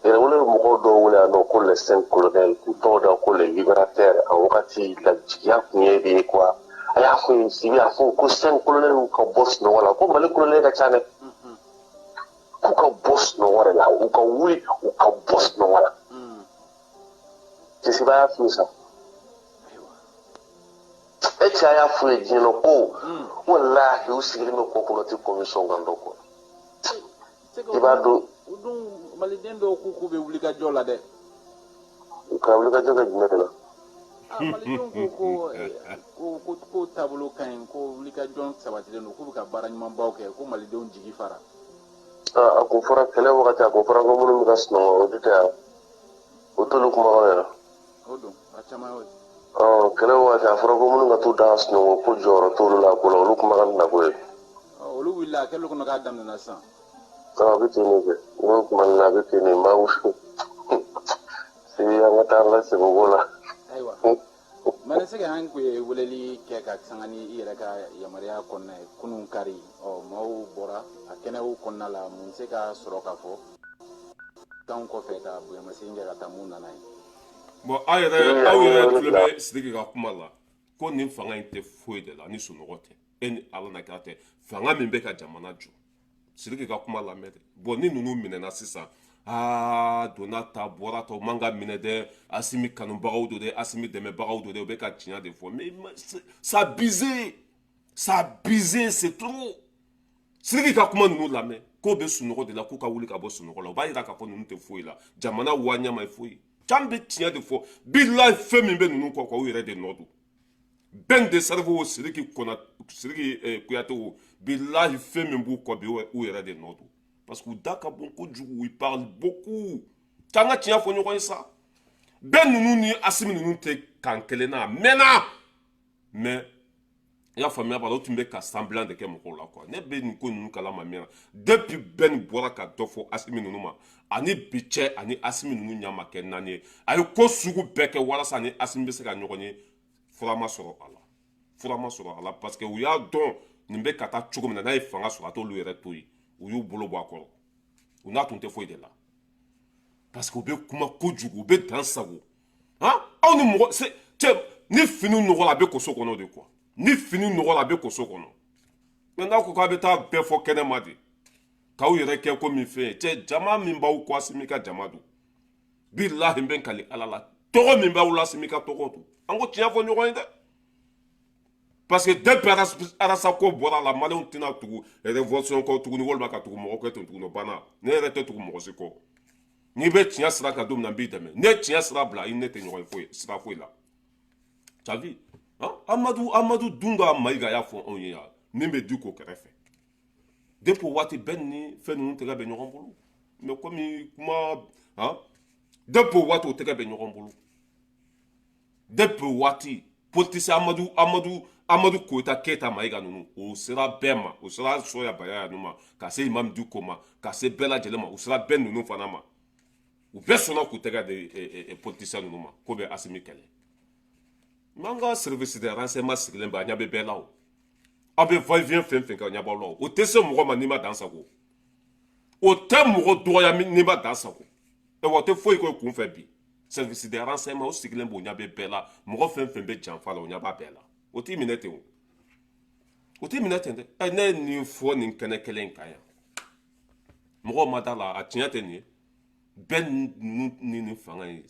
yere wolo mo ko do wala no ko le sen colonel ku to da ko le libérateur a wakati la jiya kunye bi quoi aya fo siri a fo ko sen colonel ko bos no wala ko male colonel ga chane uka boss no wala la uka wuli uka boss no wala kisi baya fusa echa ya fu ejino ko wallahi usigiri me ko ko ti commission gando ko ibado udun malidendo ku be wuli ka jola de uka wuli ka joga jinetela malidendo ko tablo kan ko wuli ka jon sabati no ku ka baranyman bawke ko malidendo jigi fara ako fora kele wakati ako fora ko munu ka sno o dita o tolu kuma wala odo achama yo kele wakati afora ko munu ka tu da sno ko joro tolu la ko lu kuma kan na ko olu willa kele ko ka dam na san bitini ke wo kuma na bitini ma wu si ya ngata la se bola aywa mana sege han ko weleli ke ka sangani ira ka yamaria konna kunun kari mau bora akena u konna la mun se ka soro ka fo tan ko fe ka bu yamasinga ka tamuna nai bon ayere awere klebe sidiki ka kuma la ko nin fanga inte foi de la ni sunogote e ni ala na kira tɛ fanga min bɛ ka jamana jɔ Sidiki ka kuma lamɛn dɛ bon ni ninnu minɛna sisan donna ta bɔra ta o man ka minɛ dɛ Asimi kanubagaw don dɛ Asimi dɛmɛbagaw don dɛ u bɛ ka tiɲɛ de fɔ mais ça a bisé c'est trop Sidiki ka kuma ninnu lamɛn k'o bɛ sunɔgɔ de la k'u ka wuli ka bɔ sunɔgɔ la o b'a yira k'a fɔ ninnu tɛ foyi la jamana waaɲɛ ma foyi can bɛ tiɲɛ de fɔ bilahi fɛn min bɛ ninnu kɔ u yɛrɛ de nɔ don bɛn de sarifo o Sidiki Kuyate o bilahi fɛn min b'u kɔ bi u yɛrɛ de nɔ don parce que u da ka bon kojugu ils parlent beaucoup k'an ka tiɲɛ fɔ ɲɔgɔn ye sa bɛn ninnu ni Asimi ninnu tɛ kan kelen na a mɛnna mais i y'a faamuya b'a la o tun bɛ ka semblant de kɛ mɔgɔw la quoi ne bɛ nin ko ninnu kalama mɛn depuis bɛn bɔra ka dɔ fɔ Asimi ninnu ma ani bi cɛ ani Asimi ninnu ɲɛ ma kɛ naani ye a ye ko sugu bɛɛ kɛ walasa ani Asimi bɛ se ka ɲɔgɔn ye fura ma sɔrɔ a la parce que u y'a dɔn nin bɛ ka taa cogo min na n'a ye fanga sɔrɔ a t'olu yɛrɛ to yen u y'u bolo bɔ a kɔrɔ u n'a tun tɛ foyi de la parce que u bɛ kuma kojugu u bɛ dan sago aw ni mɔgɔ cɛ ni fini nɔgɔla a bɛ ko so kɔnɔ de quoi ni fini nɔgɔla a bɛ ko so kɔnɔ mɛ n'a ko k'a bɛ taa bɛɛ fɔ kɛnɛma de k'aw yɛrɛ kɛ ko min fɛn ye cɛ jama min b'aw kɔ Asimi ka jama don bilahi n bɛ n kali ala la tɔgɔ min b'aw la Asimi ka tɔgɔ don an ko tiɲɛ fɔ ɲɔgɔn ye dɛ parce que depuis Arasa ko bɔra la maliyɛnw tɛna tugu révolution kɔ tuguni walima ka tugu mɔgɔ kɛ ten tuguni o banna ne yɛrɛ tɛ tugu mɔgɔ si kɔ n'i bɛ tiɲɛ sira kan don min na n b'i dɛmɛ ne tiɲɛ sira bila i ne tɛ ɲɔgɔn ye foyi sira foyi la tu as vu Amadu Dunga Mayiga y'a fɔ anw ye yan min bɛ du ko kɛrɛfɛ depuis waati bɛɛ ni fɛn ninnu tɛgɛ bɛ ɲɔgɔn bolo mais komi kuma depuis waati o tɛgɛ bɛ ɲɔgɔn bolo depuis waati politicien Amadu Koyita Keyita Mayiga ninnu o sera bɛɛ ma o sera Soya Bayaya ninnu ma ka se Imam Diko ma ka se bɛɛ lajɛlen ma o sera bɛɛ ninnu fana ma u bɛɛ sɔnna k'u tɛgɛ di politicien ninnu ma ko bɛ Asimi kɛlɛ n'an ka service de renseignement sigilen bɛ a ɲɛ bɛ bɛɛ la o aw bɛ va-et-vient fɛn fɛn kɛ a ɲɛ b'aw la o tɛ se mɔgɔ ma n'i ma dan sago o tɛ mɔgɔ dɔgɔya n'i ma dan sago wa o tɛ foyi k'o kunfɛ bi service de renseignement o sigilen b'o ɲɛ bɛ bɛɛ la mɔgɔ fɛn fɛn bɛ janfa la o ɲɛ b'a bɛɛ la o t'i minɛ ten o t'i minɛ ten dɛ ne ye nin fɔ nin kɛnɛ kelen in kan yan mɔgɔw ma da la a tiɲɛ tɛ nin ye bɛɛ ni nin fanga ye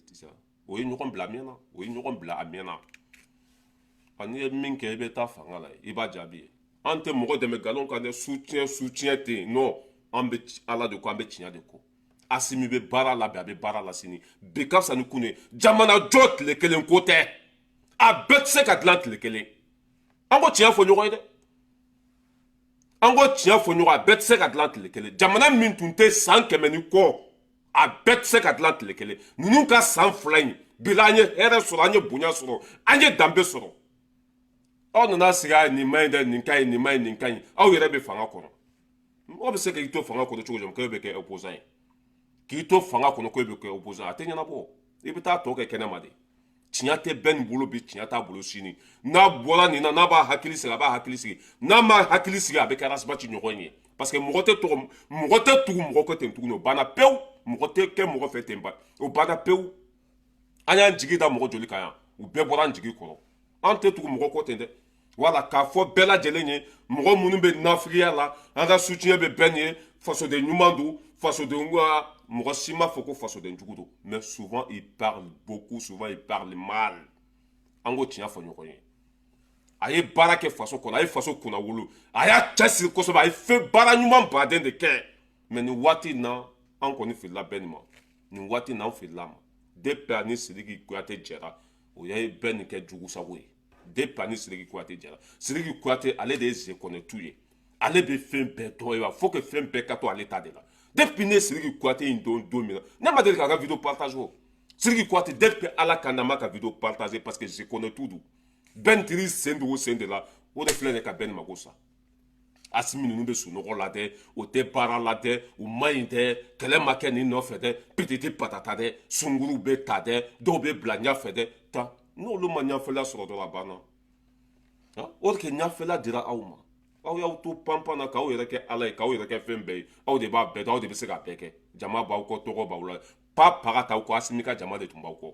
o ye ɲɔgɔn bila miɲɛ na o ye ɲɔgɔn bila a miɲɛ na n'i ye min kɛ i bɛ taa fanga la i b'a jaabi ye an tɛ mɔgɔ dɛmɛ nkalon kan dɛ soutien tɛ yen non an bɛ ala de ko an bɛ tiɲɛ de ko Asimi bɛ baara la bi a bɛ baara la sini bi ka fisa ni kun ye jamana jɔ tile kelen ko tɛ a bɛɛ tɛ se ka dilan tile kelen an ko tiɲɛ fɔ ɲɔgɔn ye dɛ an ko tiɲɛ fɔ ɲɔgɔn a bɛɛ tɛ se ka dilan tile kelen jamana min tun tɛ san 100 ni kɔ a bɛɛ tɛ se ka dilan tile kelen ninnu ka san 2 in bila an ye hɛrɛ sɔrɔ an ye bonya sɔrɔ an ye danbe sɔrɔ aw nana sigi a nin maɲi dɛ nin ka ɲi nin maɲi nin ka ɲi aw yɛrɛ bɛ fanga kɔnɔ mɔgɔ bɛ se k'i to fanga kɔnɔ cogo jumɛn k'e bɛ kɛ opposant ye k'i to fanga kɔnɔ k'e bɛ kɛ opposant a tɛ ɲɛnabɔ i bɛ taa tɔ kɛ kɛnɛma de tiɲɛ tɛ bɛɛ nin bolo bi tiɲɛ t'a bolo sini n'a bɔra nin na n'a b'a hakili sigi a b'a hakili sigi n'a m'a hakili sigi a bɛ kɛ arasibati ɲɔgɔn ye parce que mɔgɔ tɛ tugu mɔgɔ kɔ ten tuguni o banna pewu mɔgɔ tɛ kɛ mɔgɔ fɛ ten ba o banna pewu an y'an jigi da mɔgɔ joli kan yan u bɛɛ bɔra an jigi kɔrɔ an tɛ tugu mɔgɔ kɔ ten dɛ wala k'a fɔ bɛɛ lajɛlen ye mɔgɔ minnu bɛ nafigiya la an ka soutien bɛ bɛɛ nin ye fasoden ɲuman don fasoden mɔgɔ si ma fɔ ko fasoden jugu don mais souvent il parle beaucoup souvent il parle mal an ko tiɲɛ fɔ ɲɔgɔn ye a ye baara kɛ faso kɔnɔ a ye faso kunna wolo a y'a cɛsiri kosɛbɛ a ye fɛn baara ɲuman baden de kɛ mais nin waati in na an kɔni filila bɛɛ nin ma nin waati in na an filila ma depuis ani Sidiki Kuyate jɛra o ye bɛɛ nin kɛ jugu sago ye depuis ani Sidiki Kuyate jɛra Sidiki Kuyate ale de ye Zekonɛtu ye ale bɛ fɛn bɛɛ dɔn ye fo que fɛn bɛɛ ka to ale ta de la depuis ne Sidiki Kuyate in don min na ne ma deli k'a ka vidéo partage o Sidiki Kuyate depuis ala ka na ma ka vidéo partage parce que Zekonɛtu don bɛn tiri sen don o sen de la o de filɛ nin ka bɛn nin mako sa Asimi ninnu bɛ sunɔgɔ la dɛ o tɛ baara la dɛ u man ɲi dɛ kɛlɛ ma kɛ nin nɔfɛ dɛ pititi patata dɛ sunguruw bɛ ta dɛ dɔw bɛ bila ɲɛfɛ dɛ ta n'olu ma ɲɛfɛla sɔrɔ dɔrɔn a banna o de kɛ ɲɛfɛla dira aw ma aw y'aw to panpan na k'aw yɛrɛ kɛ ala ye k'aw yɛrɛ kɛ fɛn bɛɛ ye aw de b'a bɛɛ dɔn aw de bɛ se k'a bɛɛ kɛ jama b'aw kɔ tɔgɔ b'aw la pa paga t'aw kɔ Asimi ka jama de tun b'aw kɔ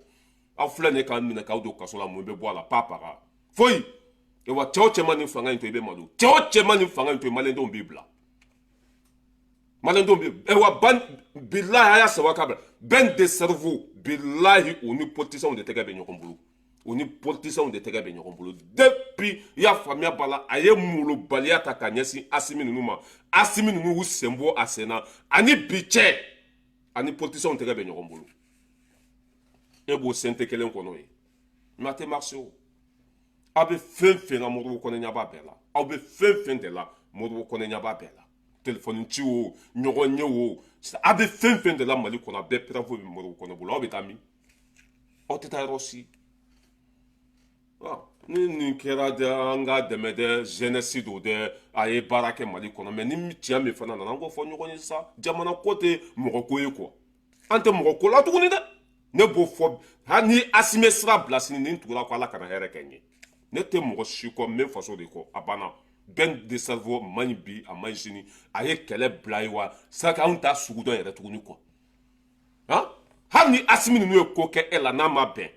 aw filɛ nin k'an minɛ k'aw don kaso la mun bɛ bɔ a la pa paga foyi e wa cɛw cɛman ni fanga in to i bɛ malo cɛw cɛman ni fanga in to maliyɛndenw b'i bila maliyɛndenw b'i e wa bilahi a y'a saba k'a bila bɛn de cerveau bilahi u ni politiciens de tɛgɛ bɛ ɲɔgɔn bolo u ni politiciens de tɛgɛ bɛ ɲɔgɔn bolo depuis i y'a faamuya b'a la a ye molobaliya ta ka ɲɛsin Asimi ninnu ma Asimi ninnu y'u sen bɔ a sen na ani bi cɛ ani politiciens tɛgɛ bɛ ɲɔgɔn bolo e b'o sen tɛ kelen kɔnɔ ye mais a tɛ marché o aw bɛ fɛn fɛn na Modibo Kɔnɛ ɲɛ b'a bɛɛ la aw bɛ fɛn fɛn de la Modibo Kɔnɛ ɲɛ b'a bɛɛ la téléphone ci o ɲɔgɔn ye o aw bɛ fɛn fɛn de la Mali kɔnɔ a bɛɛ préfet bɛ Modibo Kɔnɛ bolo aw bɛ taa min aw tɛ taa yɔrɔ si ni nin kɛra de an ka dɛmɛ dɛ jeunesse do dɛ a ye baara kɛ Mali kɔnɔ mais ni tiɲɛ min fana nana an k'o fɔ ɲɔgɔn ye sa jamana ko tɛ mɔgɔ ko ye quoi an tɛ mɔgɔ ko la tuguni dɛ ne b'o fɔ hali ni Asimi sira bila sini ni n tugura ko Ala kana hɛrɛ kɛ n ye ne tɛ mɔgɔ si kɔ n bɛ faso de kɔ a banna bɛn de cerveau man ɲi bi a man ɲi sini a ye kɛlɛ bila ye wa saka anw t'a sugu dɔn yɛrɛ tuguni quoi hali ni Asimi ninnu ye ko kɛ e la n'a ma bɛn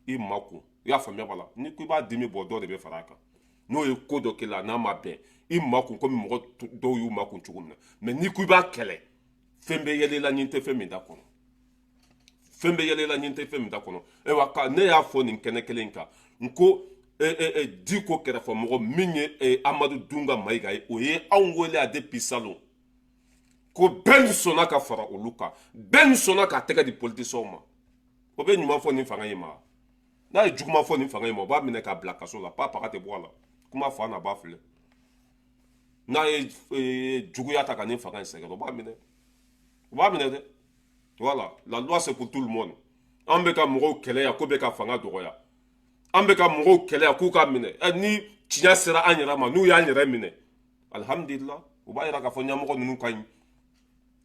i ma kun i y'a faamuya b'a la ni ko i b'a dimi bɔ dɔ de bɛ fara a kan n'o ye ko dɔ kɛ la n'a ma bɛn i ma kun komi mɔgɔ dɔw y'u ma kun cogo min na mais ni ko i b'a kɛlɛ fɛn bɛ yɛlɛla ɲin tɛ fɛn min da kɔnɔ fɛn bɛ yɛlɛla ɲin tɛ fɛn min da kɔnɔ ayiwa ne y'a fɔ nin kɛnɛ kelen kan n ko Diko kɛrɛfɛmɔgɔ min ye Amadu Dunga Mayiga ye o ye anw wele a depuis salon ko bɛn sɔnna ka fara olu kan bɛn sɔnna ka tɛgɛ di politiciens ma o bɛ ɲuman fɔ nin fanga in ma n'a ye juguman fɔ nin fanga in ma o b'a minɛ k'a bila kaso la pas paga tɛ bɔ a la kuma fa n'a b'a filɛ n'a ye juguya ta ka nin fanga in sɛgɛrɛ o b'a minɛ dɛ voilà la loi c'est pour tout le monde an bɛ ka mɔgɔw kɛlɛ yan ko bɛ ka fanga dɔgɔya an bɛ ka mɔgɔw kɛlɛ yan k'u ka minɛ ni tiɲɛ sera an yɛrɛ ma n'u y'an yɛrɛ minɛ alhamdulillah o b'a yira k'a fɔ ɲɛmɔgɔ ninnu ka ɲi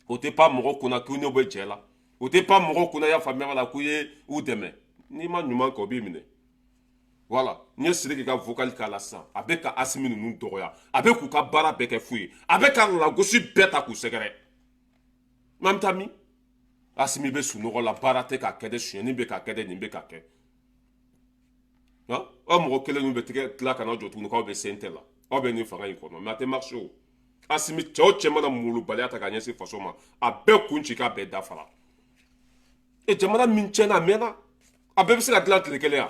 o tɛ pas mɔgɔ kunna k'u ne bɛ jɛ la o tɛ pas mɔgɔ kunna i y'a faamuya la k'u ye u dɛmɛ n'i ma ɲuman kɛ o b'i minɛ voilà n ye Sidiki ka vocal k'a la sisan a bɛ ka Asimi ninnu dɔgɔya a bɛ k'u ka baara bɛɛ kɛ fu ye a bɛ ka lagosi bɛɛ ta k'u sɛgɛrɛ n'an bɛ taa min Asimi bɛ sunɔgɔ la baara tɛ k'a kɛ dɛ sonyɛni bɛ k'a kɛ dɛ nin bɛ k'a kɛ aw mɔgɔ kelen min bɛ tila ka na jɔ tuguni k'aw bɛ CNT la aw bɛ nin fanga in kɔnɔ mais a tɛ marché o Asimi cɛ o cɛ mana molobaliya ta ka ɲɛsin faso ma a bɛɛ kun ci k'a bɛɛ dafara jamana min tiɲɛna a mɛnna a bɛɛ bɛ se ka dilan tile kelen yan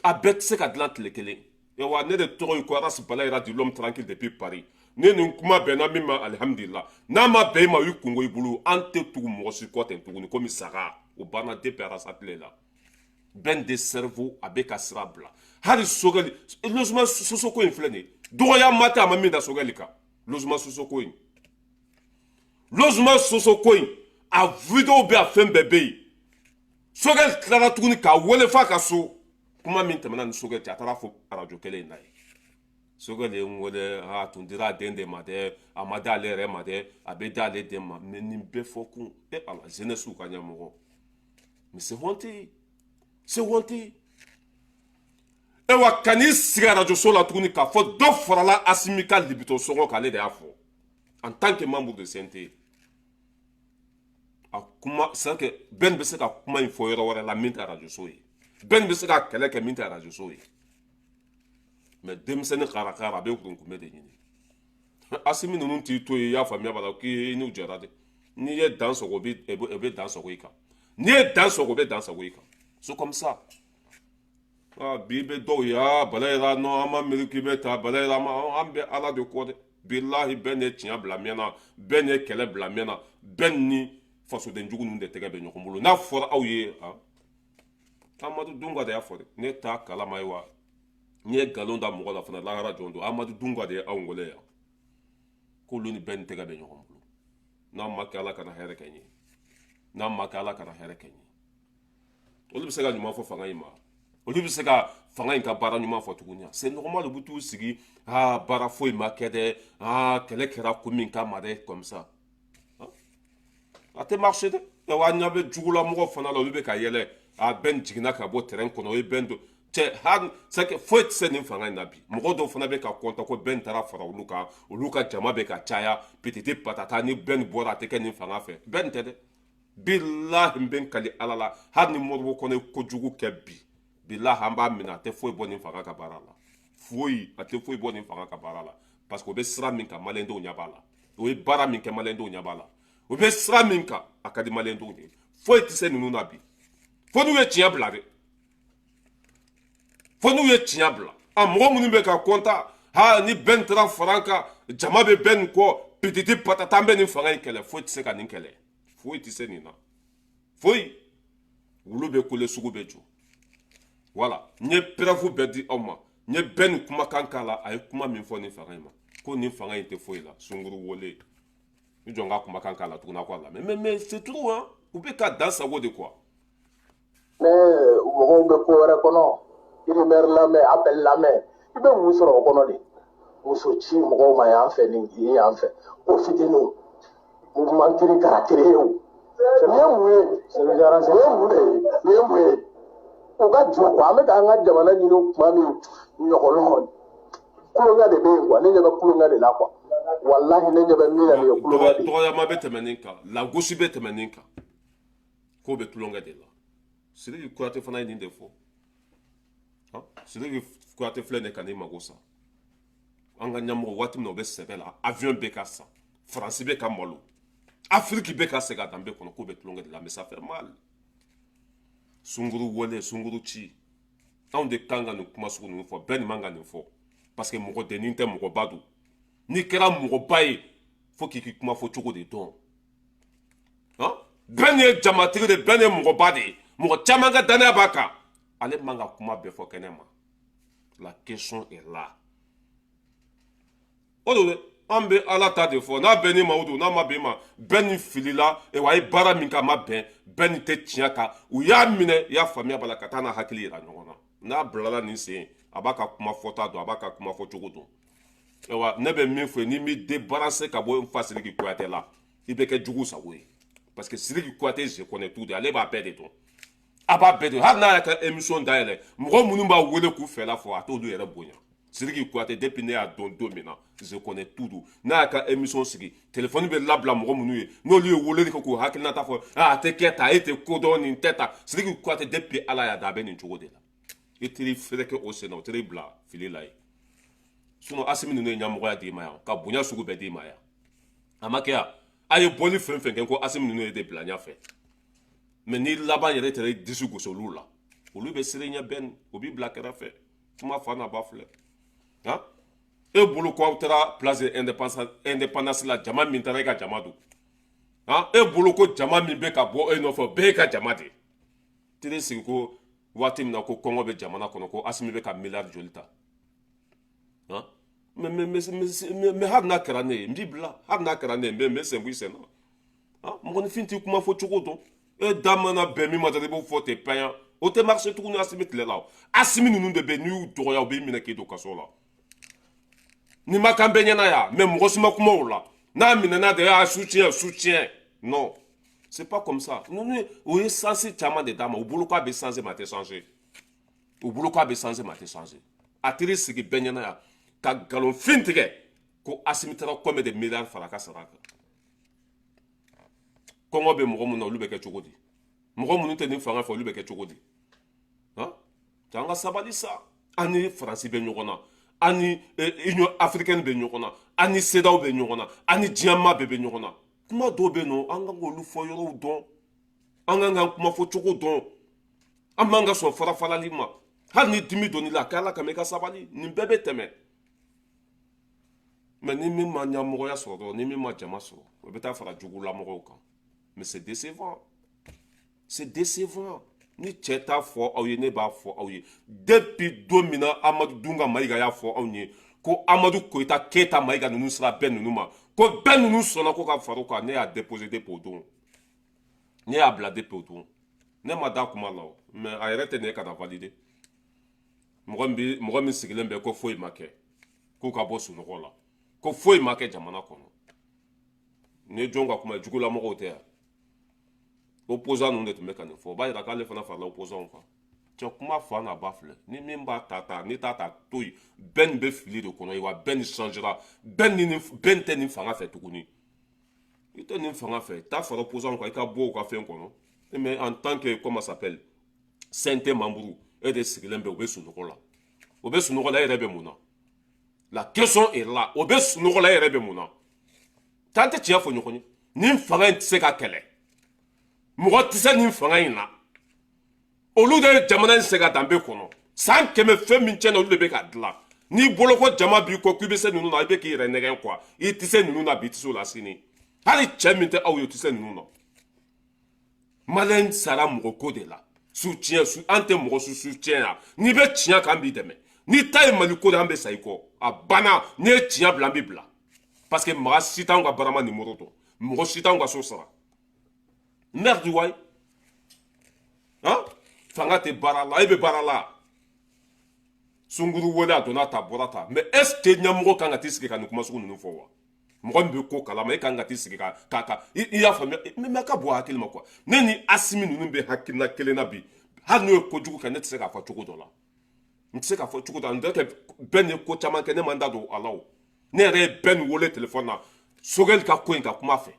a bɛɛ tɛ se ka dilan tile kelen wa ne de tɔgɔ ye ko Aras Balayira di l'homme tranquille depuis Paris ne nin kuma bɛnna min ma alhamdulillah n'a ma bɛn i ma i kungo i bolo an tɛ tugu mɔgɔ si kɔ ten tuguni komi saga o banna depuis Arasat tile la bɛn de cerveau a bɛ ka sira bila hali Sogɛli logement Sosoko in filɛ nin ye dɔgɔya ma tɛ a ma min da Sogɛli kan logement Sosoko in logement Sosoko in a video bɛ a fɛn bɛɛ bɛ yen Sogɛli tilara tuguni k'a wele f'a ka so kuma min tɛmɛna ni Sogɛli cɛ a taara fɔ arajo kelen in na ye Sogɛli ye n wele a tun dira a den de ma dɛ a ma d'ale yɛrɛ ma dɛ a bɛ d'ale den ma mais nin bɛɛ fɔ kun ala jeunesse ka ɲɛmɔgɔ mais c'est honteux c'est honteux wa kan'i sigi arajo so la tuguni k'a fɔ dɔ farala Asimi ka libito sɔngɔ k'ale de y'a fɔ en tant que membre de CNT a kuma c'est que bɛn bɛ se ka kuma in fɔ yɔrɔ wɛrɛ la min tɛ arajo so ye bɛn bɛ se ka kɛlɛ kɛ min tɛ arajo so ye mais denmisɛnnin karakara a bɛ kunkunbɛ de ɲini Asimi ninnu t'i to yen i y'a faamuya b'a la k'i n'u jɛra dɛ n'i ye dan sɔgɔ o bɛ dan sɔgɔ i kan n'i ye dan sɔgɔ o bɛ dan sɔgɔ i kan c'est comme ça bi bɛ dɔw ye Balayira non an ma miiri k'i bɛ taa Balayira an bɛ Ala de kɔ dɛ bilahi bɛn ye tiɲɛ bila mɛn na bɛn ye kɛlɛ bila mɛn na bɛn ni fasoden jugu ninnu de tɛgɛ bɛ ɲɔgɔn bolo n'a fɔra aw ye Amadu Dunga de y'a fɔ dɛ ne t'a kalama ye wa n ye nkalon da mɔgɔ la fana lahara jɔn don Amadu Dunga de ye anw wele yan k'olu ni bɛn tɛgɛ bɛ ɲɔgɔn bolo n'an ma kɛ Ala kana hɛrɛ kɛ n ye n'an ma kɛ Ala kana hɛrɛ kɛ n ye olu bɛ se ka ɲuman fɔ fanga in ma olu bɛ se ka fanga in ka baara ɲuman fɔ tuguni c'est normal u bɛ t'u sigi baara foyi ma kɛ dɛ kɛlɛ kɛra ko min kama dɛ comme ça a tɛ marché dɛ wa ɲɛ bɛ jugulamɔgɔ fana la olu bɛ ka yɛlɛ bɛn jiginna ka bɔ terrain kɔnɔ o ye bɛn do cɛ foyi tɛ se nin fanga in na bi mɔgɔ dɔw fana bɛ ka kɔnta ko bɛn taara fara olu kan olu ka jama bɛ ka caya petite patata ni bɛn bɔra a tɛ kɛ nin fanga fɛ bɛn tɛ dɛ bilahi n bɛ n kali Ala la hali ni Modibo Kɔnɛ ye kojugu kɛ bi bilahi an b'a minɛ a tɛ foyi bɔ nin fanga ka baara la foyi a tɛ foyi bɔ nin fanga ka baara la parce que o bɛ sira min kan maliyɛndenw ɲɛ b'a la o ye baara min kɛ maliyɛndenw ɲɛ b'a la o bɛ sira min kan a ka di maliyɛndenw ye foyi tɛ se ninnu na bi fo n'u ye tiɲɛ bila dɛ fo n'u ye tiɲɛ bila a mɔgɔ minnu bɛ ka kɔntan ha ni bɛn taara fara an kan jama bɛ bɛn nin kɔ pititi patata an bɛ nin fanga in kɛlɛ foyi tɛ se ka nin kɛlɛ foyi tɛ se nin na foyi wulu bɛ kole sugu bɛ jɔ wala n ye preuve bɛɛ di aw ma n ye bɛɛ nin kumakan k'a la a ye kuma min fɔ nin fanga in ma ko nin fanga in tɛ foyi la sunkuru wole ni jɔn ka kumakan k'a la tuguni a k'a lamɛn mais c'est trop hein u bɛ ka dan sago de quoi. ne mɔgɔw bɛ ko wɛrɛ kɔnɔ irimaire lamɛn appel lamɛn i bɛ mun sɔrɔ o kɔnɔ de muso ci mɔgɔw ma yan fɛ nin ye yan fɛ ko fitininw mouvement kiri k'a créé o nin ye mun ye nin ye mun ye u ka jɔ quoi an bɛ k'an ka jamana ɲini tuma min ɲɔgɔnlɔn kulonkɛ de bɛ yen quoi ne ɲɛ bɛ kulonkɛ de la quoi walahi ne ɲɛ bɛ min na nin ye kulonkɛ de ye. dɔgɔyama bɛ tɛmɛ nin kan lagosi bɛ tɛmɛ nin kan k'o bɛ tulonkɛ de la Sidiki Kuyate fana ye nin de fɔ Sidiki Kuyate filɛ nin ka n'i mago sa an ka ɲɛmɔgɔ waati min na o bɛ sɛbɛ la avion bɛ ka sa Faransi bɛ ka malo Afiriki bɛ ka segin a danbe kɔnɔ k'o bɛ tulonkɛ de la mais ça fait mal sunkuru wale sunkuru ci anw de kan ka nin kuma sugu ninnu fɔ bɛɛ nin man ka nin fɔ parce que mɔgɔ dennin tɛ mɔgɔba don n'i kɛra mɔgɔba ye fo k'i kuma fɔ cogo de dɔn bɛɛ nin ye jamatigi de bɛɛ nin ye mɔgɔba de ye mɔgɔ caman ka danaya b'a kan ale man ka kuma bɛɛ fɔ kɛnɛ ma la question est là o don an bɛ ala ta de fɔ n'a bɛn n'i ma o don n'a ma bɛn i ma bɛɛ ni filila wa a ye baara min kɛ a ma bɛn bɛɛ ni tɛ tiɲɛ kan u y'a minɛ i y'a faamuya b'a la ka taa n'a hakili yira ɲɔgɔn na n'a bilala nin sen a b'a ka kuma fɔta dɔn a b'a ka kuma fɔ cogo dɔn wa ne bɛ min fɔ yen n'i m'i débarrasser ka bɔ n fa Sidiki Kuyate la i bɛ kɛ jugu sago ye parce que Sidiki Kuyate je connais tout de ale b'a bɛɛ de dɔn a b'a bɛɛ dɔn hali n'a y'a ka émission dayɛlɛ mɔgɔ minnu b'a wele k'u fɛla fɔ a t'olu yɛrɛ bonya Sidiki Kuyate depuis ne y'a dɔn don min na je connais tout de n'a y'a ka émission sigi téléphone bɛ labila mɔgɔ minnu ye n'olu ye weleli kɛ k'u hakilinata fɔ a tɛ kɛ tan e tɛ kodɔn nin tɛ tan Sidiki Kuyate depuis ala y'a da a bɛ nin cogo de la i teri fɛrɛ kɛ o sen na o teri bila fili la ye sinon Asimi ninnu ye ɲɛmɔgɔya d'i ma yan ka bonya sugu bɛɛ d'i ma yan a ma kɛ yan a ye bɔli fɛn fɛn kɛ ko Asimi ninnu ye de bila ɲɛfɛ mais ni laban yɛrɛ tɛrɛ disi gosi olu la olu bɛ sere ɲɛ bɛn o b'i bila kɛrɛfɛ kuma fa n'a ba filɛ e bolo ko aw taara place indépendance la jama min taara e ka jama don e bolo ko jama min bɛ ka bɔ e nɔfɛ o bɛɛ e ka jama de teri sigi ko waati min na ko kɔngɔ bɛ jamana kɔnɔ ko Asimi bɛ ka miliyari joli ta mais hali n'a kɛra ne ye n b'i bila hali n'a kɛra ne ye n bɛ sen bɔ i sen na mɔgɔninfin t'i kuma fɔ cogo dɔn e da mana bɛn min ma dɔrɔn i b'o fɔ ten pɛn o tɛ marché tuguni Asimi tile la o Asimi ninnu de bɛ n'i y'u dɔgɔya u b'i minɛ k'i don kaso la ni ma kan bɛ ɲɛna yan mais mɔgɔ si ma kuma o la n'a minɛna de soutien non c'est pas comme ça o ye sens caman de d'a ma u bolo k'a bɛ changer mais a tɛ changer u bolo k'a bɛ changer mais a tɛ changer a teri sigi bɛɛ ɲɛna yan ka nkalonfin tigɛ ko Asimi taara combien de milliards fara a ka sara kan kɔngɔ bɛ mɔgɔ minnu na olu bɛ kɛ cogo di mɔgɔ minnu tɛ nin fanga fɛ olu bɛ kɛ cogo di an ka sabali sa an ni Faransi bɛ ɲɔgɔn na an ni Union africaine bɛ ɲɔgɔn na an ni CEDEAO bɛ ɲɔgɔn na an ni diɲɛmaa bɛɛ bɛ ɲɔgɔn na kuma dɔw bɛ yen nɔ an kan k'olu fɔ yɔrɔw dɔn an kan k'an kuma fɔ cogo dɔn an man ka sɔn farafalali ma hali ni dimi donn'i la a kɛ Ala kama i ka sabali nin bɛɛ bɛ tɛmɛ mais ni min ma ɲɛmɔgɔya sɔrɔ dɔrɔn ni min ma jama sɔrɔ o bɛ taa fara jugulamɔgɔw kan mais c'est décevant ni cɛ t'a fɔ aw ye ne b'a fɔ aw ye depuis don min na Amadu Dunga Mayiga y'a fɔ anw ye ko Amadu Koyita Keyita Mayiga ninnu sera bɛɛ ninnu ma ko bɛɛ ninnu sɔnna ko ka fara o kan ne y'a déposé depuis o don ne y'a bila depuis o don ne ma da kuma la o mais a yɛrɛ tɛ ne ka na valider mɔgɔ min sigilen bɛ ko foyi ma kɛ k'u ka bɔ sunɔgɔ la ko foyi ma kɛ jamana kɔnɔ ni jɔn ka kuma jugulamɔgɔw tɛ yan opposant ninnu de tun bɛ ka nin fɔ o b'a yira k'ale fana farala opposant kan cɛ kuma fa n'a ba filɛ ni min b'a ta ni t'a ta to yen bɛɛ nin bɛ fili de kɔnɔ ye wa bɛɛ nin changera bɛɛ tɛ nin fanga fɛ tuguni i tɛ nin fanga fɛ taa fara opposant kan i ka bɔ o ka fɛn kɔnɔ mais en tant que comment ça s'appelle CNT membre e de sigilen bɛ u bɛ sunɔgɔ la o bɛ sunɔgɔ la e yɛrɛ bɛ mun na la question est là o bɛ sunɔgɔ la e yɛrɛ bɛ mun na t'an tɛ tiɲɛ fɔ ɲɔgɔn ye nin fanga in tɛ se ka kɛlɛ mɔgɔ tɛ se nin fanga in na olu de ye jamana in se ka danbe kɔnɔ san 100 fɛn min tiɲɛna olu de bɛ ka dilan n'i bolo ko jama b'i kɔ k'i bɛ se ninnu na i bɛ k'i yɛrɛ nɛgɛn quoi i tɛ se ninnu na bi i tɛ se o la sini hali cɛ min tɛ aw ye o tɛ se ninnu na maliyɛn sara mɔgɔ ko de la soutien an tɛ mɔgɔ soutien ya n'i bɛ tiɲɛ kan an b'i dɛmɛ n'i ta ye mali ko de an bɛ sa i kɔ a banna n'i ye tiɲɛ bila an b'i bila parce que maa si t'anw ka barama nimoro dɔn mɔgɔ si t'anw ka so sara merde wayi fanga tɛ baara la e bɛ baara la sunkuru wele a donna ta bɔra ta mais est ce que ɲɛmɔgɔ kan ka t'i sigi ka nin kuma sugu ninnu fɔ wa mɔgɔ min bɛ ko kalama e kan ka t'i sigi ka i y'a faamuya mais ka bɔ hakili ma quoi ne ni Asimi ninnu bɛ hakilina kelen na bi hali n'o ye kojugu kɛ ne tɛ se k'a fɔ cogo dɔ la n tɛ se k'a fɔ cogo dɔ la n tɛ kɛ bɛɛ ni ko caman kɛ ne man da don a la o ne yɛrɛ ye bɛɛ nin wele telefɔni na Sogɛli ka ko in ka kuma fɛ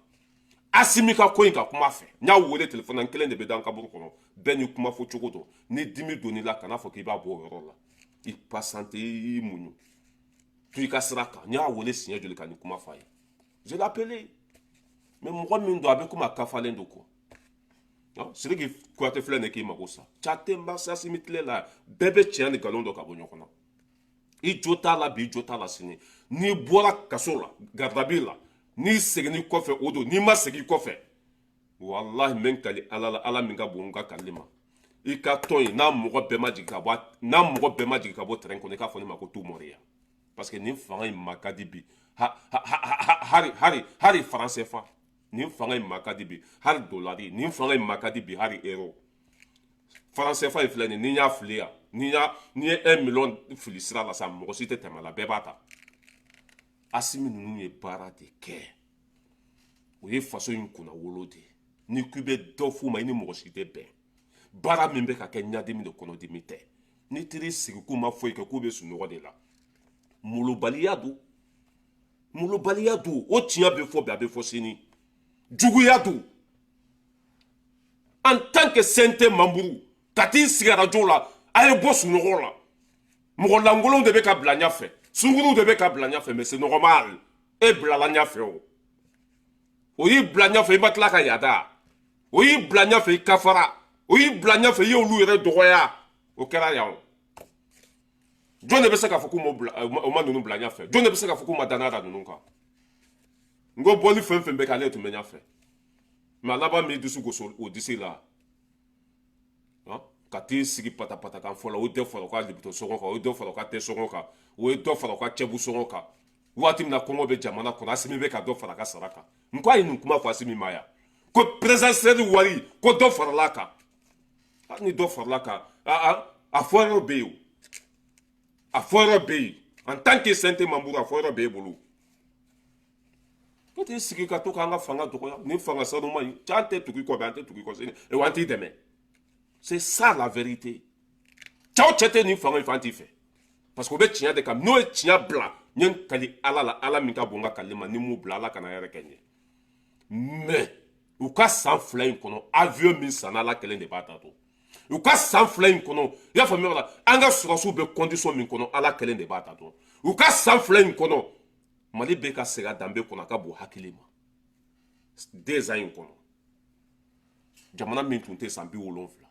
Asimi ka ko in ka kuma fɛ n y'a wele telefɔni na n kelen de bɛ da n kaburu kɔnɔ bɛɛ ni kuma fɔ cogo dɔn ni dimi donn'i la kana fɔ k'i b'a bɔ o yɔrɔ la i patiente i muɲu to i ka sira kan n y'a wele siɲɛ joli ka nin kuma f'a ye je l'ai appelé mais mɔgɔ min don a bɛ komi a kafalen don quoi Sidiki Kuyate filɛ nin k'i mago sa ca tɛ n ba Asimi tile la bɛɛ bɛ tiɲɛ ni nkalon dɔ ka bɔ ɲɔgɔn na i jo t'a la bi i jo t'a la sini n'i bɔra kaso la gardabi la n'i seginni kɔfɛ o don n'i ma segin kɔfɛ walahi n bɛ n kali ala la ala min ka bon n ka kalili ma i ka tɔn in n'a mɔgɔ bɛɛ ma jigin ka bɔ terrain kɔnɔ i k'a fɔ ne ma ko tout mɔriya parce que nin fanga in ma ka di bi hari franc CFA nin fanga in ma ka di bi hari dolari nin fanga in ma ka di bi hari euro franc CFA in filɛ nin ni n y'a fili yan ni ye 1 million fili sira la sa mɔgɔ si tɛ tɛmɛ a la bɛɛ b'a ta Asimi ninnu ye baara de kɛ o ye faso in kunna wolo de ni k'i bɛ dɔ f'u ma i ni mɔgɔ si tɛ bɛn baara min bɛ ka kɛ ɲadimi de kɔnɔdimi tɛ ni teri sigi k'u ma foyi kɛ k'u bɛ sunɔgɔ de la molobaliya don o tiɲɛ bɛ fɔ bi a bɛ fɔ sini juguya don en tant que CNT membre ka t'i sigi arajo la a ye bɔ sunɔgɔ la mɔgɔ lankolonw de bɛ ka bila ɲɛfɛ sunkuruw de bɛ ka bila ɲɛfɛ mais c'est normal e bilala ɲɛfɛ o y'i bila ɲɛfɛ i ma tila ka yada o y'i bila ɲɛfɛ i kafara o y'i bila ɲɛfɛ i y'olu yɛrɛ dɔgɔya o kɛra yan o jɔn de bɛ se k'a fɔ k'u ma ninnu bila ɲɛfɛ jɔn de bɛ se k'a fɔ k'u ma danaya da ninnu kan n ko bɔli fɛn fɛn bɛ kɛ ale tun bɛ ɲɛfɛ mais a laban m'i dusu gosi o disi la ka t'i sigi patapata kan fɔ la o dɔ fara u ka libito sɔngɔ kan o dɔ fara u ka tɛ sɔngɔ kan o ye dɔ fara u ka cɛbu sɔngɔ kan waati min na kɔngɔ bɛ jamana kɔnɔ Asimi bɛ ka dɔ fara a ka sara kan n ko a ye nin kuma fɔ Asimi ma yan ko présidentielle wari ko dɔ farala kan hali ni dɔ farala kan a fɔ yɔrɔ bɛ yen o a fɔ yɔrɔ bɛ yen en tant que CNT membre a fɔ yɔrɔ bɛ e bolo ko t'i sigi ka to k'an ka fanga dɔgɔya ni fanga sanu ma ɲi an tɛ tugu i kɔ an tɛ tugu i kɔ sini an t'i dɛmɛ c'est ça la vérité cɛw cɛ tɛ nin fanga in fɛ an t'i fɛ parce que o bɛ tiɲɛ de kan n'o ye tiɲɛ bila n ye n kali ala la ala min ka bon n ka kalili ma ni m'u bila ala kana yɛrɛ kɛ n ye mais u ka san 2 in kɔnɔ avion min sanna ala kelen de b'a ta to u ka san 2 in kɔnɔ i y'a faamuya la an ka sɔrɔsiw bɛ condition min kɔnɔ ala kelen de b'a ta to u ka san 2 in kɔnɔ mali bɛ ka segin a danbe kɔnɔ a ka bon hakili ma 2 ans in kɔnɔ jamana min tun tɛ san 70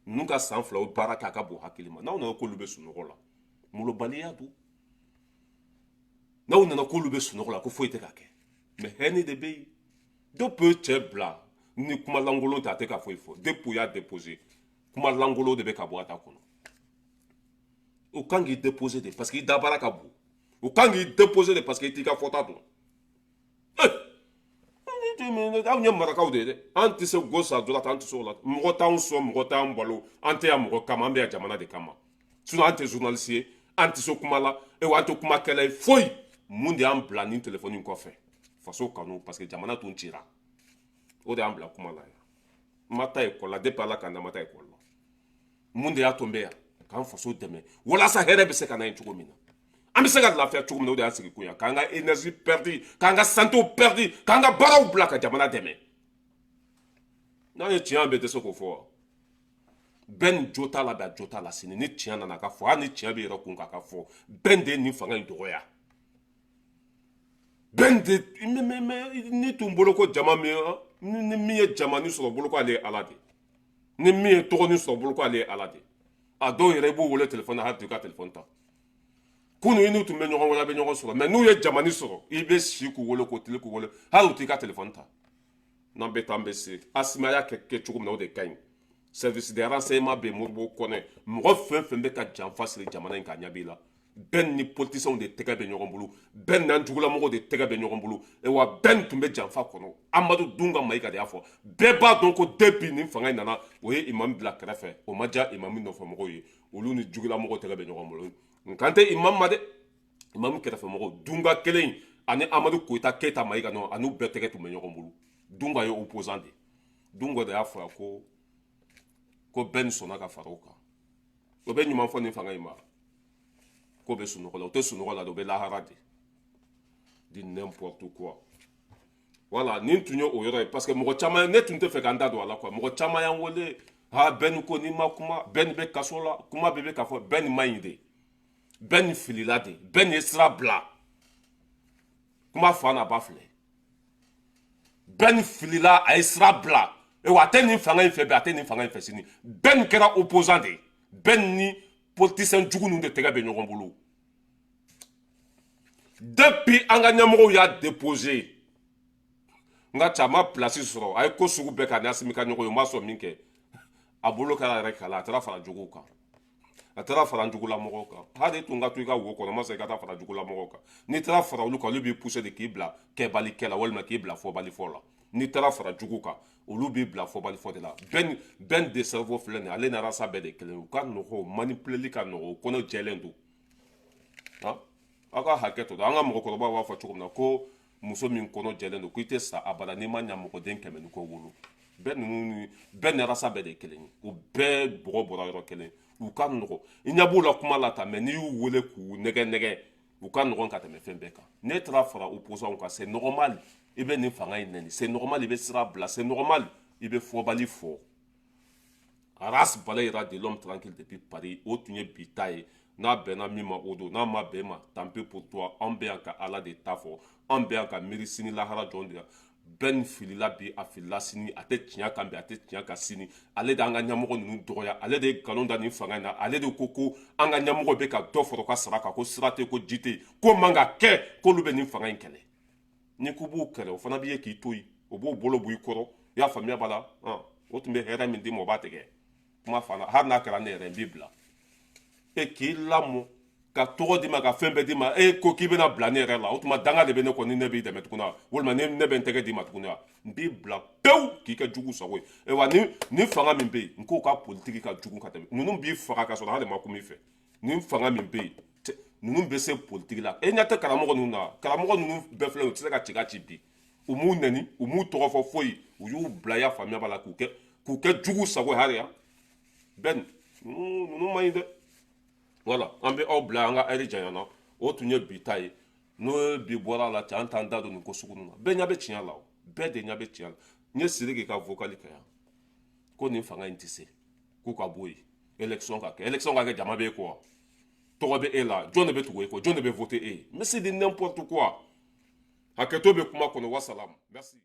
ninnu ka san 2 o baara kɛ a ka bon hakili ma n'aw nana k'olu bɛ sunɔgɔ la molobaliya don n'aw nana k'olu bɛ sunɔgɔ la ko foyi tɛ ka kɛ mais hɛni de bɛ yen dɔ peut cɛ bila ni kuma lankolon tɛ a tɛ ka foyi fɔ depuis u y'a déposé kuma lankolon de bɛ ka bɔ a ta kɔnɔ o kan k'i déposé de parce que i dabara ka bon o kan k'i déposé de parce que i t'i ka fɔta dɔn aw ye marakaw de ye dɛ an tɛ se gauche à droite an tɛ se o la mɔgɔ t'anw sɔn mɔgɔ t'an balo an tɛ yan mɔgɔ kama an bɛ yan jamana de kama sinon an tɛ journaliste ye an tɛ se kuma la an tɛ kuma kɛlɛ ye foyi mun de y'an bila nin téléphone in kɔfɛ faso kanu parce que jamana tun cira o de y'an bila kuma la yan n ma taa école la depuis ala ka na ma taa école la mun de y'a to n bɛ yan k'an faso dɛmɛ walasa hɛrɛ bɛ se ka na yen cogo min na an bɛ se ka lafiya cogo min na o de y'an sigi kun yan k'an ka énergie perdu k'an ka santé perdu k'an ka baaraw bila ka jamana dɛmɛ n'an ye tiɲɛ an bɛɛ tɛ se k'o fɔ wa ben jota la ba jota la sini ni tiɲɛ nana ka fɔ hali ni tiɲɛ bɛ yɛrɛ kun ka fɔ ben de ye nin fanga in dɔgɔya ben de ni tun bolo ko jama min ni min ye jama ni sɔrɔ bolo ko ale ye ala de ni min ye tɔgɔ ni sɔrɔ bolo ko ale ye ala de a dɔw yɛrɛ i b'u wele telefɔni na hali t'u ka telefɔni ta kunu i n'u tun bɛ ɲɔgɔn wele a bɛ ɲɔgɔn sɔrɔ mɛ n'u ye jamani sɔrɔ i bɛ si k'u wele k'o tile k'u wele hali u t'i ka telefɔni ta n'an bɛ taa an bɛ se asimaya kɛ cogo min na o de ka ɲi service de renseignement bɛ Modibo Kɔnɛ mɔgɔ fɛn fɛn bɛ ka janfa siri jamana in ka ɲɛ b'i la bɛn ni politiciens de tɛgɛ bɛ ɲɔgɔn bolo bɛn n'an jugulamɔgɔw de tɛgɛ bɛ ɲɔgɔn bolo wa bɛn tun bɛ janfa kɔnɔ Amadu Dunga Mayiga de y'a fɔ bɛɛ b'a dɔn ko depuis nin fanga in nana o ye imam bila kɛrɛfɛ o ma diya imam nɔfɛ mɔgɔw ye olu ni jugulamɔgɔw tɛgɛ bɛ ɲɔgɔn bolo nkan tɛ imam ma dɛ imam kɛrɛfɛ mɔgɔw Dunga kelen ani Amadu Koyita Keyita Mayiga nɔ ani bɛɛ tɛgɛ tun bɛ ɲɔgɔn bolo Dunga ye opposant de Dunga de y'a fɔ ko bɛn sɔnna ka fara o kan o bɛ ɲuman fɔ nin fanga in ma ko bɛ sunɔgɔ la o tɛ sunɔgɔ la o bɛ lahara de di n'importe quoi voilà nin tun ye o yɔrɔ ye parce que mɔgɔ caman ne tun tɛ fɛ k'an da don a la quoi mɔgɔ caman y'an wele bɛn ko n'i ma kuma bɛn bɛ kaso la kuma bɛɛ bɛ ka fɔ bɛn ma ɲi de bɛn filila de bɛn ye sira bila kuma fa n'a ba filɛ bɛn filila a ye sira bila wa a tɛ nin fanga in fɛ bi a tɛ nin fanga in fɛ sini bɛn kɛra opposant de bɛn ni politicien jugu ninnu de tɛgɛ bɛ ɲɔgɔn bolo depuis an ka ɲɛmɔgɔw y'a déposé n ka caman place sɔrɔ a ye ko sugu bɛɛ k'a ni Asimi ka ɲɔgɔn ye o ma sɔn min kɛ a bolo kɛra yɛrɛ kala a taara fara juguw kan a taara fara jugulamɔgɔw kan hali tun ka to i ka wo kɔnɔ ma sɔn i ka taa fara jugulamɔgɔw kan n'i taara fara olu kan olu b'i pousser de k'i bila kɛbalikɛ la walima k'i bila fɔbalifɔ la n'i taara fara jugu kan olu b'i bila fɔbalifɔ de la bɛn de cerveau filɛ nin ye ale n'arasa bɛɛ de kelen u ka nɔgɔ manipuleli ka nɔgɔ o kɔnɔ jɛlen don aw ka hakɛ to an ka mɔgɔkɔrɔbaw b'a fɔ cogo min na ko muso min kɔnɔ jɛlen don ko i tɛ sa abada n'i ma ɲa mɔgɔden 100 ni kɔ wolo bɛɛ ninnu bɛɛ n'arasa bɛɛ de kelen ye u bɛɛ bɔgɔ bɔra yɔrɔ kelen u ka nɔgɔ i ɲɛ b'u la kuma la ta mɛ n'i y'u wele k'u nɛgɛ u ka nɔgɔn ka tɛmɛ fɛn bɛɛ kan ne taara fara opposant kan c'est normal i bɛ nin fanga in nɛni c'est normal i bɛ sira bila c'est normal i bɛ fɔbali fɔ Aras balayera de l'homme tranquille depuis Paris o tun ye bi ta ye n'a bɛnna min ma o don n'a ma bɛn ma tant pis pour toi an bɛ yan ka ala de ta fɔ an bɛ yan ka miiri sini lahara jɔn de la bɛn filila bi a filila sini a tɛ tiɲɛ kan bi a tɛ tiɲɛ kan sini ale de an ka ɲɛmɔgɔ ninnu dɔgɔya ale de ye nkalon da nin fanga in na ale de ko an ka ɲɛmɔgɔ bɛ ka dɔ fɔrɔ ka sara kan ko sira tɛ ko ji tɛ ko man ka kɛ k'olu bɛ nin fanga in kɛlɛ ni ko b'u kɛlɛ o fana b'i ye k'i to yen o b'o bolo bɔ i kɔrɔ i y'a faamuya b'a la o tun bɛ hɛrɛ min d'i ma o b'a tigɛ kuma fana hali n'a kɛra ne yɛrɛ n b'i bila e k'i lamɔ ka tɔgɔ d'i ma ka fɛn bɛɛ d'i ma e ko k'i bɛna bila ne yɛrɛ la o tuma danga de bɛ ne kɔ ni ne b'i dɛmɛ tuguni wa walima ni ne bɛ n tɛgɛ d'i ma tuguni wa n b'i bila pewu k'i kɛ jugu sago ye wa ni fanga min bɛ yen n k'o ka politiki ka jugu ka tɛmɛ ninnu b'i faga ka sɔrɔ hali ma kun b'i fɛ ni fanga min bɛ yen ninnu bɛ se politiki la e ɲɛ tɛ karamɔgɔ ninnu na karamɔgɔ ninnu bɛɛ filɛ u tɛ se ka ci ka ci bi u m'u nɛni u m'u tɔgɔ fɔ foyi u y'u bila i y'a faamuya b'a la k'u kɛ jugu sago ye hali yan bɛn ninnu man ɲi dɛ voilà an bɛ aw bila an ka ɛri janyana o tun ye bi ta ye n'o bi bɔra a la cɛ an t'an da don nin ko sugu ninnu na bɛɛ ɲɛ bɛ tiɲɛ la o bɛɛ de ɲɛ bɛ tiɲɛ la n ye Sidiki ka vocal kɛ yan ko nin fanga in tɛ se k'u ka bɔ yen élection ka kɛ jama bɛ e kɔ wa tɔgɔ bɛ e la jɔn de bɛ tugu e kɔ jɔn de bɛ voter e ye mais c'est de n'importe quoi hakɛto bɛ kuma kɔnɔ wasalamu merci